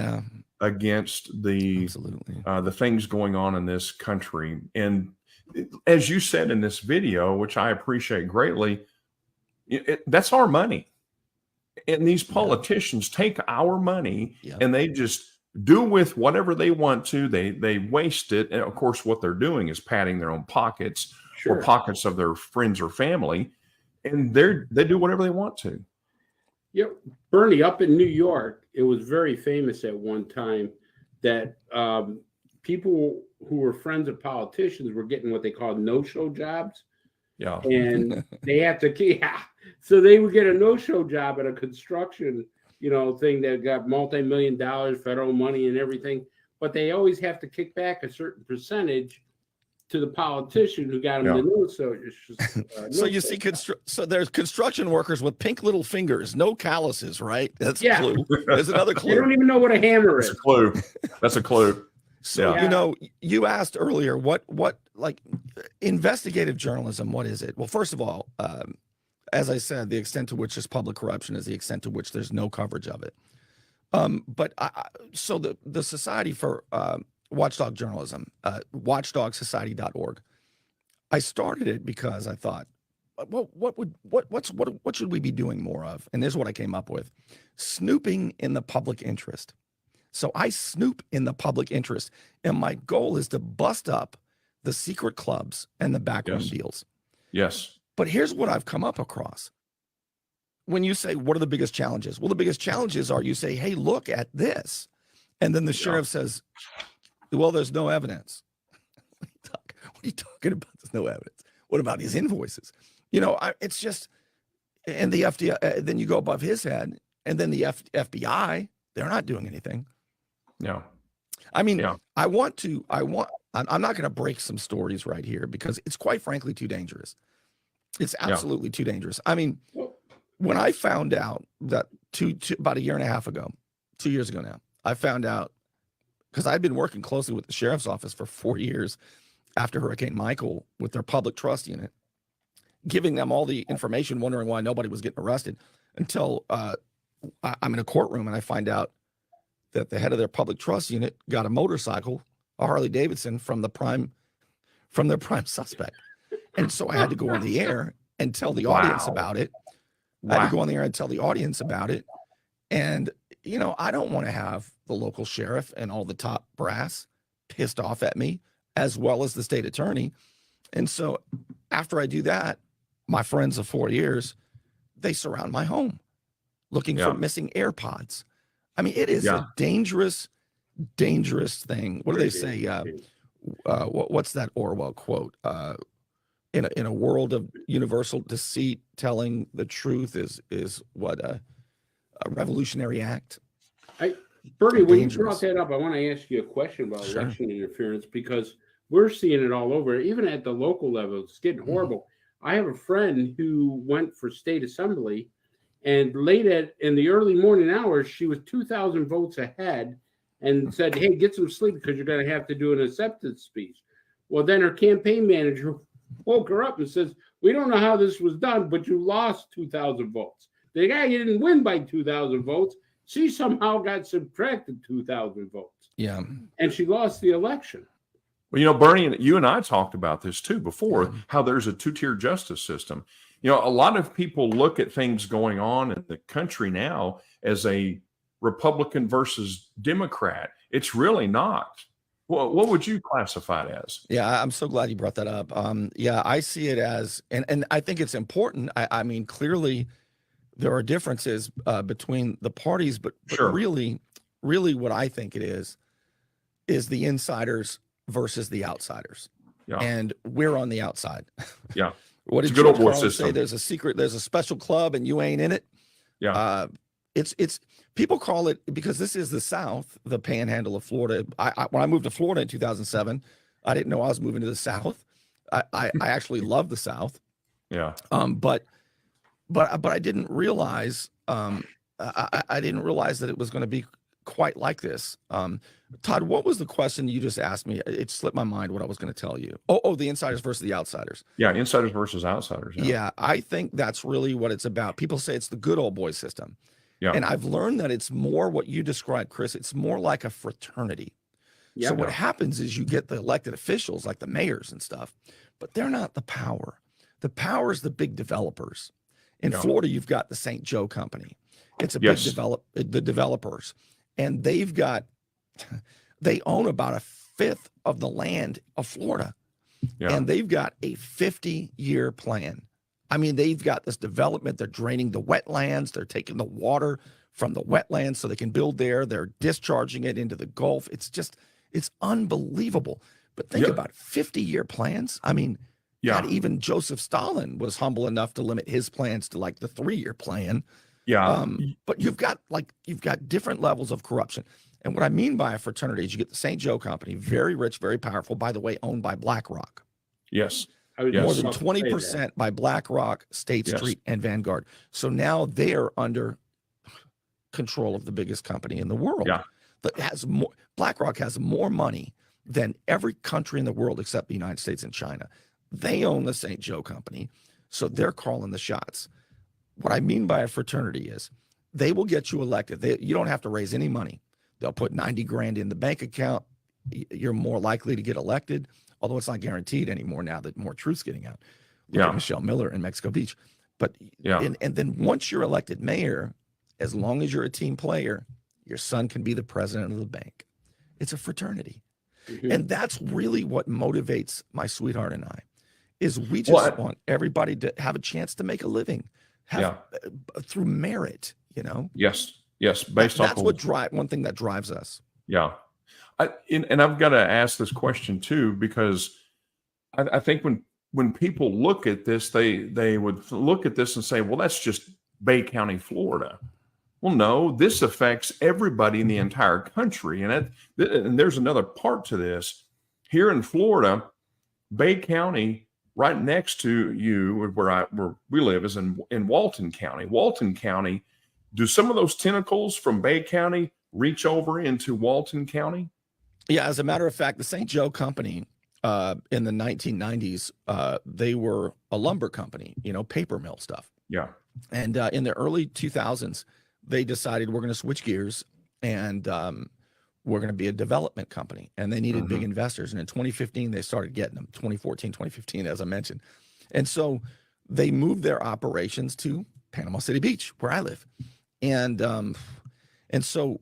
against the things going on in this country. And as you said in this video, which I appreciate greatly, that's our money. And these politicians take our money and they just do with whatever they want to. They waste it. And of course, what they're doing is padding their own pockets or pockets of their friends or family. And they do whatever they want to. Yeah, Bernie, up in New York, it was very famous at one time that people who were friends of politicians were getting what they called no-show jobs. Yeah. And they have to, so they would get a no-show job at a construction, thing that got multi-million-dollar federal money and everything, but they always have to kick back a certain percentage to the politician who got them the no-show. So you see, so there's construction workers with pink little fingers, no calluses, right? That's a clue. There's another clue. They don't even know what a hammer is. That's a clue. That's a clue. So, Yeah. you know, you asked earlier, what like investigative journalism, what is it? Well, first of all, as I said, the extent to which there's public corruption is the extent to which there's no coverage of it. So the Society for Watchdog Journalism, watchdogsociety.org, I started it because I thought, well, what should we be doing more of? And this is what I came up with: snooping in the public interest. So I snoop in the public interest, and my goal is to bust up the secret clubs and the backroom deals. Yes. But here's what I've come up across. When you say, what are the biggest challenges? Well, the biggest challenges are you say, hey, look at this. And then the sheriff says, well, there's no evidence. What are you talking about? There's no evidence. What about these invoices? You know, it's just, and the FDA, then you go above his head, and then the FBI, they're not doing anything. No. I mean, I'm not going to break some stories right here because it's quite frankly too dangerous. It's absolutely too dangerous. I mean, when I found out that about a year and a half ago, 2 years ago now, I found out because I'd been working closely with the sheriff's office for 4 years after Hurricane Michael with their public trust unit, giving them all the information, wondering why nobody was getting arrested until I'm in a courtroom and I find out that the head of their public trust unit got a motorcycle, a Harley Davidson from their prime suspect. And so I had to go on the air and tell the audience about it. I had to go on the air and tell the audience about it. And, you know, I don't want to have the local sheriff and all the top brass pissed off at me, as well as the state attorney. And so after I do that, my friends of 4 years, they surround my home looking for missing AirPods. I mean, it is a dangerous, dangerous thing. What do they say? What's that Orwell quote? In a world of universal deceit, telling the truth is what a revolutionary act. Bernie, when you brought that up, I want to ask you a question about election interference, because we're seeing it all over, even at the local level. It's getting horrible. I have a friend who went for state assembly, and in the early morning hours, she was 2,000 votes ahead and said, hey, get some sleep because you're going to have to do an acceptance speech. Well, then her campaign manager woke her up and says, we don't know how this was done, but you lost 2,000 votes. The guy didn't win by 2,000 votes. She somehow got subtracted 2,000 votes. Yeah. And she lost the election. Well, you know, Bernie, you and I talked about this too before, how there's a two-tier justice system. You know, a lot of people look at things going on in the country now as a Republican versus Democrat. It's really not. Well, what would you classify it as? Yeah, I'm so glad you brought that up. Yeah, I see it as, and I think it's important. I mean, clearly there are differences between the parties, but really what I think it is the insiders versus the outsiders. Yeah. And we're on the outside. Yeah. What did George Carlin say? There's a special club and you ain't in it. Yeah. It's people call it, because this is the South, the panhandle of Florida. When I moved to Florida in 2007, I didn't know I was moving to the South. I actually love the South. Yeah. But I didn't realize I didn't realize that it was going to be quite like this. Todd, what was the question you just asked me? It slipped my mind what I was going to tell you. Oh, the insiders versus the outsiders. Yeah, insiders versus outsiders. Yeah, I think that's really what it's about. People say it's the good old boy system. Yeah. And I've learned that it's more what you described, Chris. It's more like a fraternity. Yeah. So what happens is you get the elected officials like the mayors and stuff, but they're not the power. The power is the big developers. In Florida, you've got the St. Joe Company. It's a big the developers. And they own about a fifth of the land of Florida. Yeah. And they've got a 50-year plan. I mean, they've got this development. They're draining the wetlands. They're taking the water from the wetlands so they can build there. They're discharging it into the Gulf. It's unbelievable. But think about 50-year plans. I mean, not even Joseph Stalin was humble enough to limit his plans to like the 3-year plan. Yeah. But you've got different levels of corruption. And what I mean by a fraternity is you get the St. Joe Company, very rich, very powerful, by the way, owned by BlackRock. Yes. More than 20% by BlackRock, State Street, and Vanguard. So now they are under control of the biggest company in the world. Yeah. that has more. BlackRock has more money than every country in the world except the United States and China. They own the St. Joe Company, so they're calling the shots. What I mean by a fraternity is they will get you elected. You don't have to raise any money. They'll put 90 grand in the bank account. You're more likely to get elected, although it's not guaranteed anymore now that more truth's getting out. Look at Michelle Miller in Mexico Beach. But and then once you're elected mayor, as long as you're a team player, your son can be the president of the bank. It's a fraternity. And that's really what motivates my sweetheart and I, is we just want everybody to have a chance to make a living through merit, you know? Yes. That's one thing that drives us. Yeah. And I've got to ask this question too, because I think when people look at this, they would look at this and say, well, that's just Bay County, Florida. Well, no, this affects everybody in the entire country. And there's another part to this. Here in Florida, Bay County, right next to you, where we live, is in Walton County. Walton County, do some of those tentacles from Bay County reach over into Walton County? Yeah, as a matter of fact, the St. Joe Company in the 1990s, they were a lumber company, paper mill stuff. Yeah. And in the early 2000s, they decided we're going to switch gears and we're going to be a development company. And they needed big investors. And in 2015, they started getting them, 2014, 2015, as I mentioned. And so they moved their operations to Panama City Beach, where I live. And so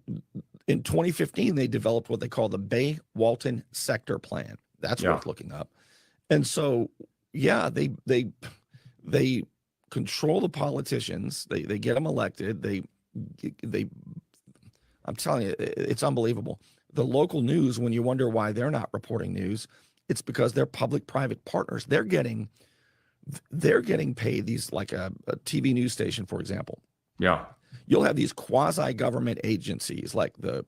in 2015, they developed what they call the Bay Walton Sector Plan. That's worth looking up. And so, they control the politicians. They get them elected. I'm telling you, it's unbelievable. The local news, when you wonder why they're not reporting news, it's because they're public-private partners. They're getting paid these, like a TV news station, for example. Yeah. You'll have these quasi-government agencies like the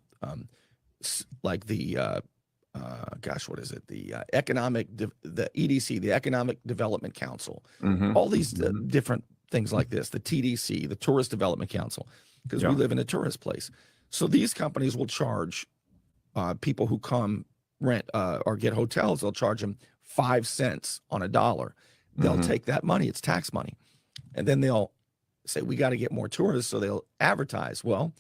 EDC, the Economic Development Council, all these different things like this, the TDC, the Tourist Development Council, because we live in a tourist place. So these companies will charge people who come rent or get hotels, they'll charge them 5 cents on a dollar. They'll take that money, it's tax money, and then they'll say, we got to get more tourists, so they'll advertise. Well,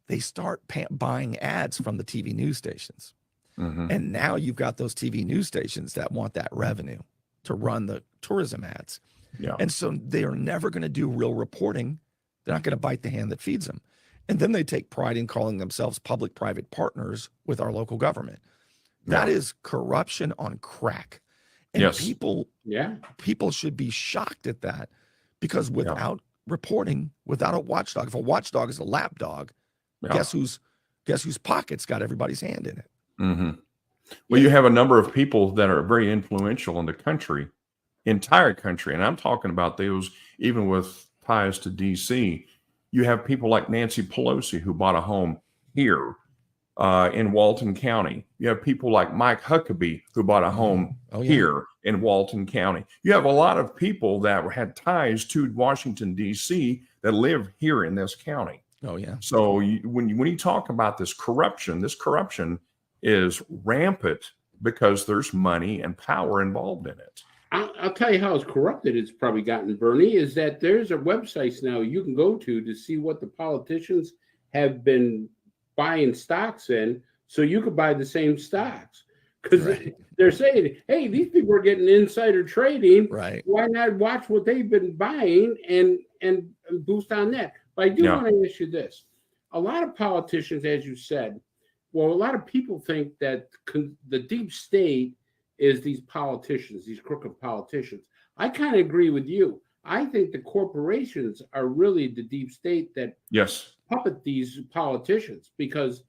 they start buying ads from the TV news stations. And now you've got those TV news stations that want that revenue to run the tourism ads. Yeah. And so they are never going to do real reporting. They're not going to bite the hand that feeds them. And then they take pride in calling themselves public-private partners with our local government. That is corruption on crack. And people should be shocked at that, because without reporting, without a watchdog, if a watchdog is a lapdog, guess whose pocket's got everybody's hand in it? Well, you have a number of people that are very influential in the country, entire country. And I'm talking about those even with ties to DC. You have people like Nancy Pelosi, who bought a home here in Walton County. You have people like Mike Huckabee, who bought a home here in Walton County. You have a lot of people that had ties to Washington, DC, that live here in this county. Oh, yeah. So when you talk about this corruption is rampant because there's money and power involved in it. I'll tell you how it's corrupted. It's probably gotten, Bernie, is that there's a website now you can go to see what the politicians have been buying stocks in, so you could buy the same stocks. Because they're saying, hey, these people are getting insider trading. Right. Why not watch what they've been buying and boost on that? But I do want to ask you this. A lot of politicians, as you said, well, a lot of people think that the deep state is these politicians, these crooked politicians. I kind of agree with you. I think the corporations are really the deep state that puppet these politicians, because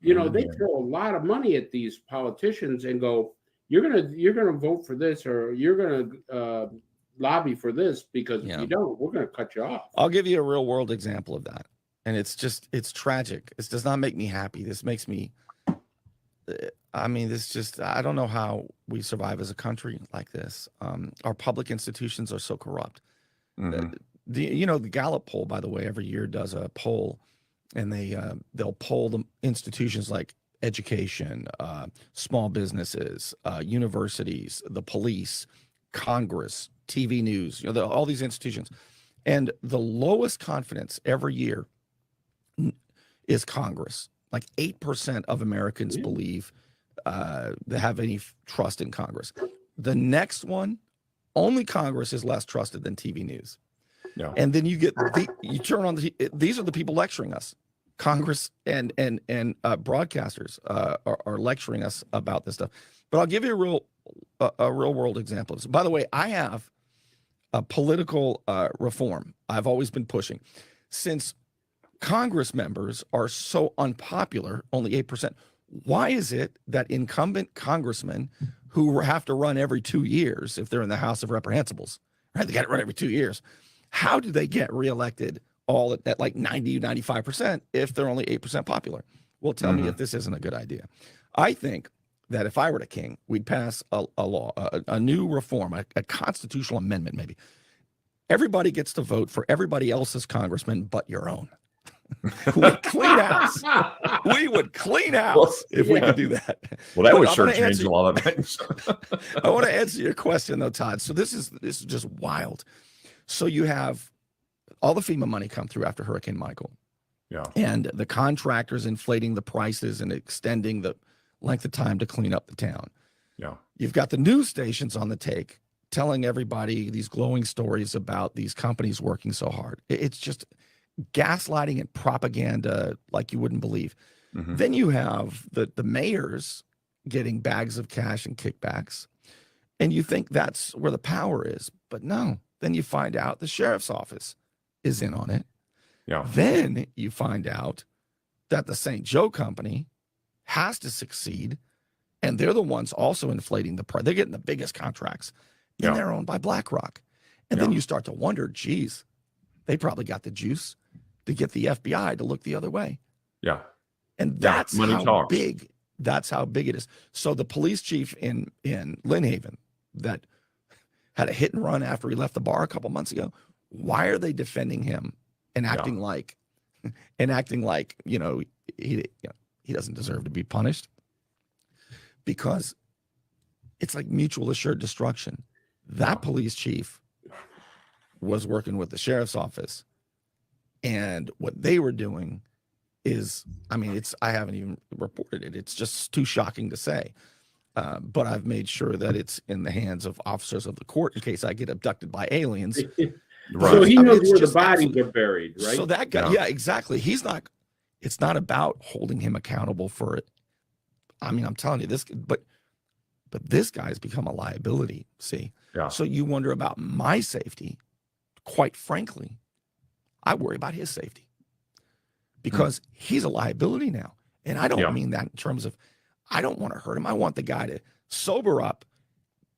they throw a lot of money at these politicians and go, you're gonna vote for this, or you're gonna lobby for this, because if you don't, we're gonna cut you off. I'll give you a real world example of that. And it's tragic. It does not make me happy. This makes me, I don't know how we survive as a country like this. Our public institutions are so corrupt. The Gallup poll, by the way, every year does a poll and they'll poll the institutions like education, small businesses, universities, the police, Congress, TV news, all these institutions. And the lowest confidence every year is Congress. Like 8% of Americans believe they have any trust in Congress. The next one, only Congress is less trusted than TV news. Yeah. And then you turn on these are the people lecturing us. Congress and broadcasters are lecturing us about this stuff. But I'll give you a real world example. By the way, I have a political reform I've always been pushing. Since Congress members are so unpopular, only 8%, why is it that incumbent congressmen who have to run every 2 years, if they're in the House of Reprehensibles, right? They got to run every 2 years. How do they get reelected all at like 90, 95% if they're only 8% popular? Well, tell me if this isn't a good idea. I think that if I were the king, we'd pass a law, a new reform, a constitutional amendment maybe. Everybody gets to vote for everybody else's congressman but your own. We'd clean house. We would clean house if we could do that. Well, that would sure change a lot of things. I want to answer your question though, Todd. So this is just wild. So you have all the FEMA money come through after Hurricane Michael. Yeah. And the contractors inflating the prices and extending the length of time to clean up the town. Yeah. You've got the news stations on the take telling everybody these glowing stories about these companies working so hard. It's just gaslighting and propaganda like you wouldn't believe. Then you have the mayors getting bags of cash and kickbacks. And you think that's where the power is. But no. Then you find out the sheriff's office is in on it. Yeah. Then you find out that the St. Joe company has to succeed, and they're the ones also inflating the price. They're getting the biggest contracts, and they're owned by BlackRock. And then you start to wonder, geez, they probably got the juice to get the FBI to look the other way. Yeah. And that's money how talks. big. That's how big it is. So the police chief in Lynn Haven that had a hit and run after he left the bar a couple months ago. Why are they defending him and acting like, he doesn't deserve to be punished? Because it's like mutual assured destruction. That police chief was working with the sheriff's office, and what they were doing is, I haven't even reported it. It's just too shocking to say. But I've made sure that it's in the hands of officers of the court in case I get abducted by aliens. Right. So he knows where the bodies are buried, right? So that guy, yeah, exactly. It's not about holding him accountable for it. I'm telling you this, but this guy's become a liability. See? Yeah. So you wonder about my safety. Quite frankly, I worry about his safety because he's a liability now. And I don't mean that in terms of, I don't want to hurt him. I want the guy to sober up,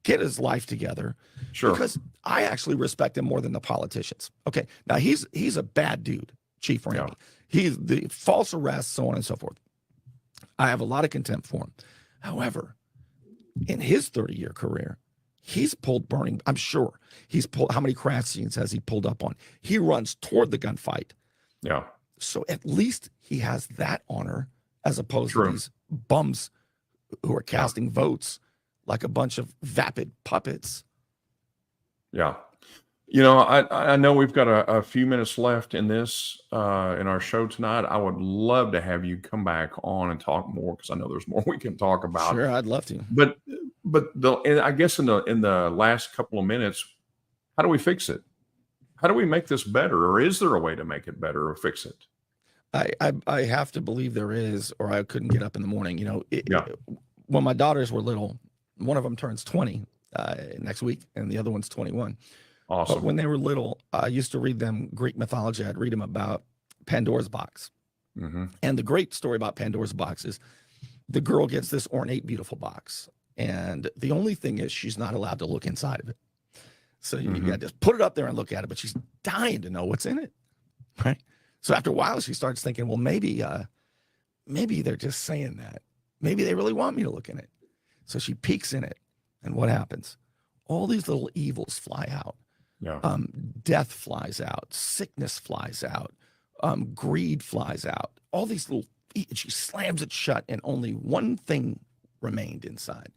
get his life together. Sure. Because I actually respect him more than the politicians. Okay. Now he's a bad dude, Chief Ramey. He's the false arrests, so on and so forth. I have a lot of contempt for him. However, in his 30-year career, he's pulled burning. I'm sure he's pulled. How many crash scenes has he pulled up on? He runs toward the gunfight. Yeah. So at least he has that honor as opposed to these bums who are casting votes like a bunch of vapid puppets. Yeah. I know we've got a few minutes left in this, in our show tonight. I would love to have you come back on and talk more because I know there's more we can talk about. Sure, I'd love to. But I guess in the last couple of minutes, how do we fix it? How do we make this better? Or is there a way to make it better or fix it? I have to believe there is, or I couldn't get up in the morning. When my daughters were little, one of them turns 20 next week, and the other one's 21. Awesome. But when they were little, I used to read them Greek mythology. I'd read them about Pandora's box. And the great story about Pandora's box is the girl gets this ornate, beautiful box. And the only thing is she's not allowed to look inside of it. So you got to just put it up there and look at it, but she's dying to know what's in it, right? So after a while, she starts thinking, well, maybe they're just saying that. Maybe they really want me to look in it. So she peeks in it, and what happens? All these little evils fly out. Yeah. Death flies out. Sickness flies out. Greed flies out. All these little, she slams it shut, and only one thing remained inside.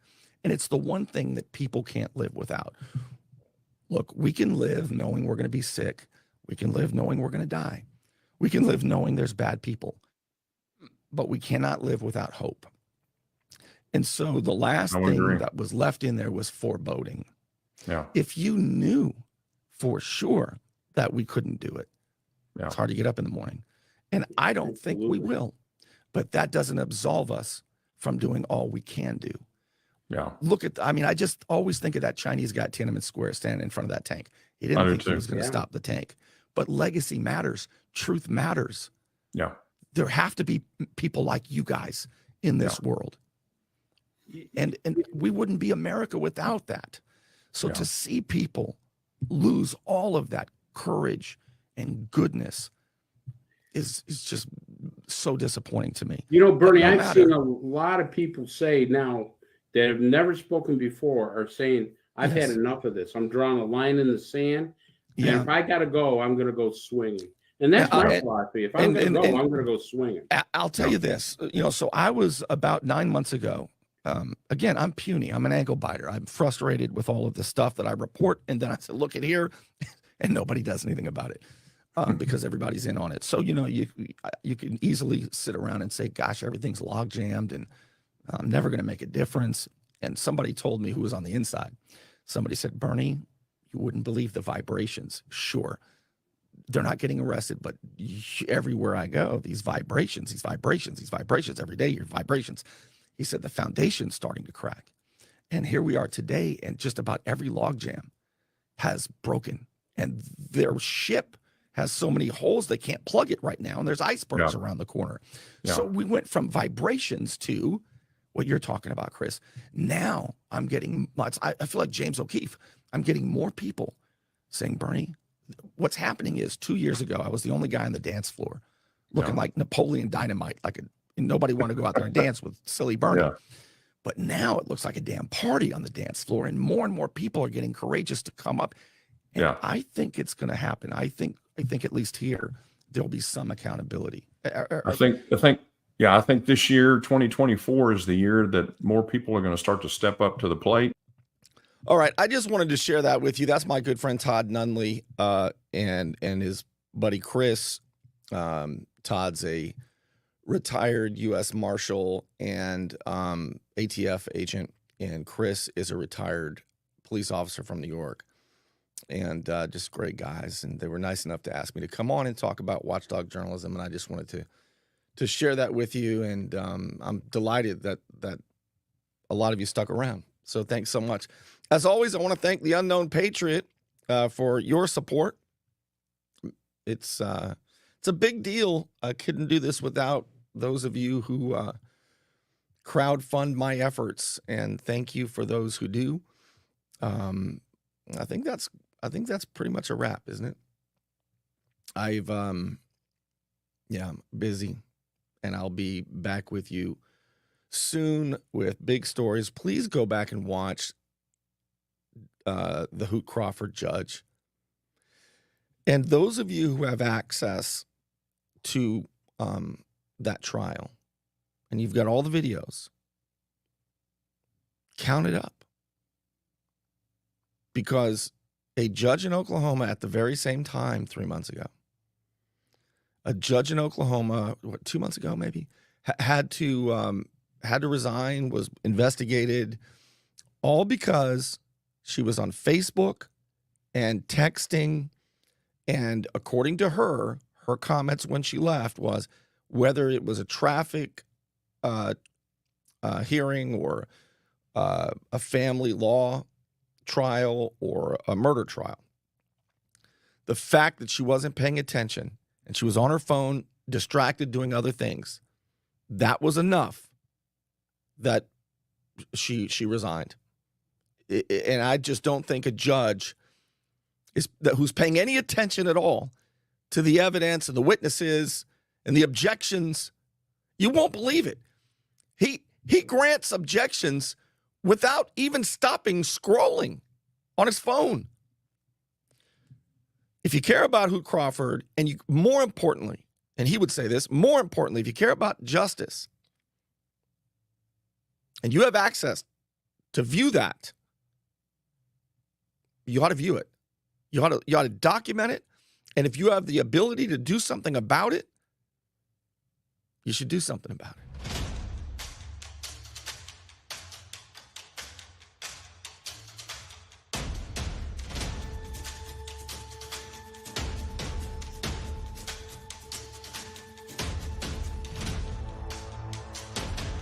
And it's the one thing that people can't live without. Look, we can live knowing we're going to be sick. We can live knowing we're going to die. We can live knowing there's bad people. But we cannot live without hope. And so the last thing that was left in there was foreboding. Yeah. If you knew for sure that we couldn't do it, it's hard to get up in the morning. And I don't think we will. But that doesn't absolve us from doing all we can do. Yeah. Look at, I just always think of that Chinese guy at Tiananmen Square standing in front of that tank. He didn't think he was going to stop the tank. But legacy matters. Truth matters. Yeah. There have to be people like you guys in this world. And we wouldn't be America without that. So to see people lose all of that courage and goodness is just so disappointing to me. You know, Bernie, I've seen a lot of people say now that have never spoken before are saying, I've had enough of this. I'm drawing a line in the sand. And if I got to go, I'm going to go swinging. And that's my philosophy. If I'm going to go, I'm going to go swinging. I'll tell you this, so I was about 9 months ago. Again, I'm puny. I'm an ankle biter. I'm frustrated with all of the stuff that I report. And then I said, look at here. And nobody does anything about it because everybody's in on it. So, you can easily sit around and say, gosh, everything's log jammed and I'm never going to make a difference. And somebody told me who was on the inside. Somebody said, Bernie, you wouldn't believe the vibrations. Sure. They're not getting arrested, but everywhere I go, these vibrations every day, your vibrations. He said the foundation's starting to crack. And here we are today, and just about every logjam has broken. And their ship has so many holes they can't plug it right now. And there's icebergs around the corner. So we went from vibrations to what you're talking about, Chris. Now I'm getting, I feel like James O'Keefe. I'm getting more people saying, Bernie, what's happening is 2 years ago, I was the only guy on the dance floor looking like Napoleon Dynamite, nobody wanted to go out there and dance with silly Bernie. But now it looks like a damn party on the dance floor, and more people are getting courageous to come up. And I think it's going to happen. I think at least here there'll be some accountability. I think this year, 2024, is the year that more people are going to start to step up to the plate. All right, I just wanted to share that with you. That's my good friend Todd Nunley and his buddy Chris. Todd's a retired U.S. Marshal and ATF agent, and Chris is a retired police officer from New York. And just great guys, and they were nice enough to ask me to come on and talk about Watchdog Journalism, and I just wanted to share that with you, and I'm delighted that a lot of you stuck around. So thanks so much. As always, I want to thank the Unknown Patriot for your support. It's a big deal. I couldn't do this without those of you who crowdfund my efforts, and thank you for those who do. I think that's pretty much a wrap, isn't it? I'm busy, and I'll be back with you soon with big stories. Please go back and watch the Hoot Crawford judge. And those of you who have access to that trial, and you've got all the videos, count it up. Because a judge in Oklahoma at the very same time 3 months ago, a judge in Oklahoma, 2 months ago maybe, had to resign, was investigated, all because she was on Facebook and texting. And according to her comments when she left was whether it was a traffic hearing or a family law trial or a murder trial. The fact that she wasn't paying attention and she was on her phone, distracted, doing other things, that was enough that she resigned. And I just don't think a judge who's paying any attention at all to the evidence and the witnesses and the objections, you won't believe it. He grants objections without even stopping scrolling on his phone. If you care about Hoot Crawford, and more importantly, and he would say this, more importantly, if you care about justice and you have access to view that, you ought to view it. You ought to document it. And if you have the ability to do something about it, you should do something about it.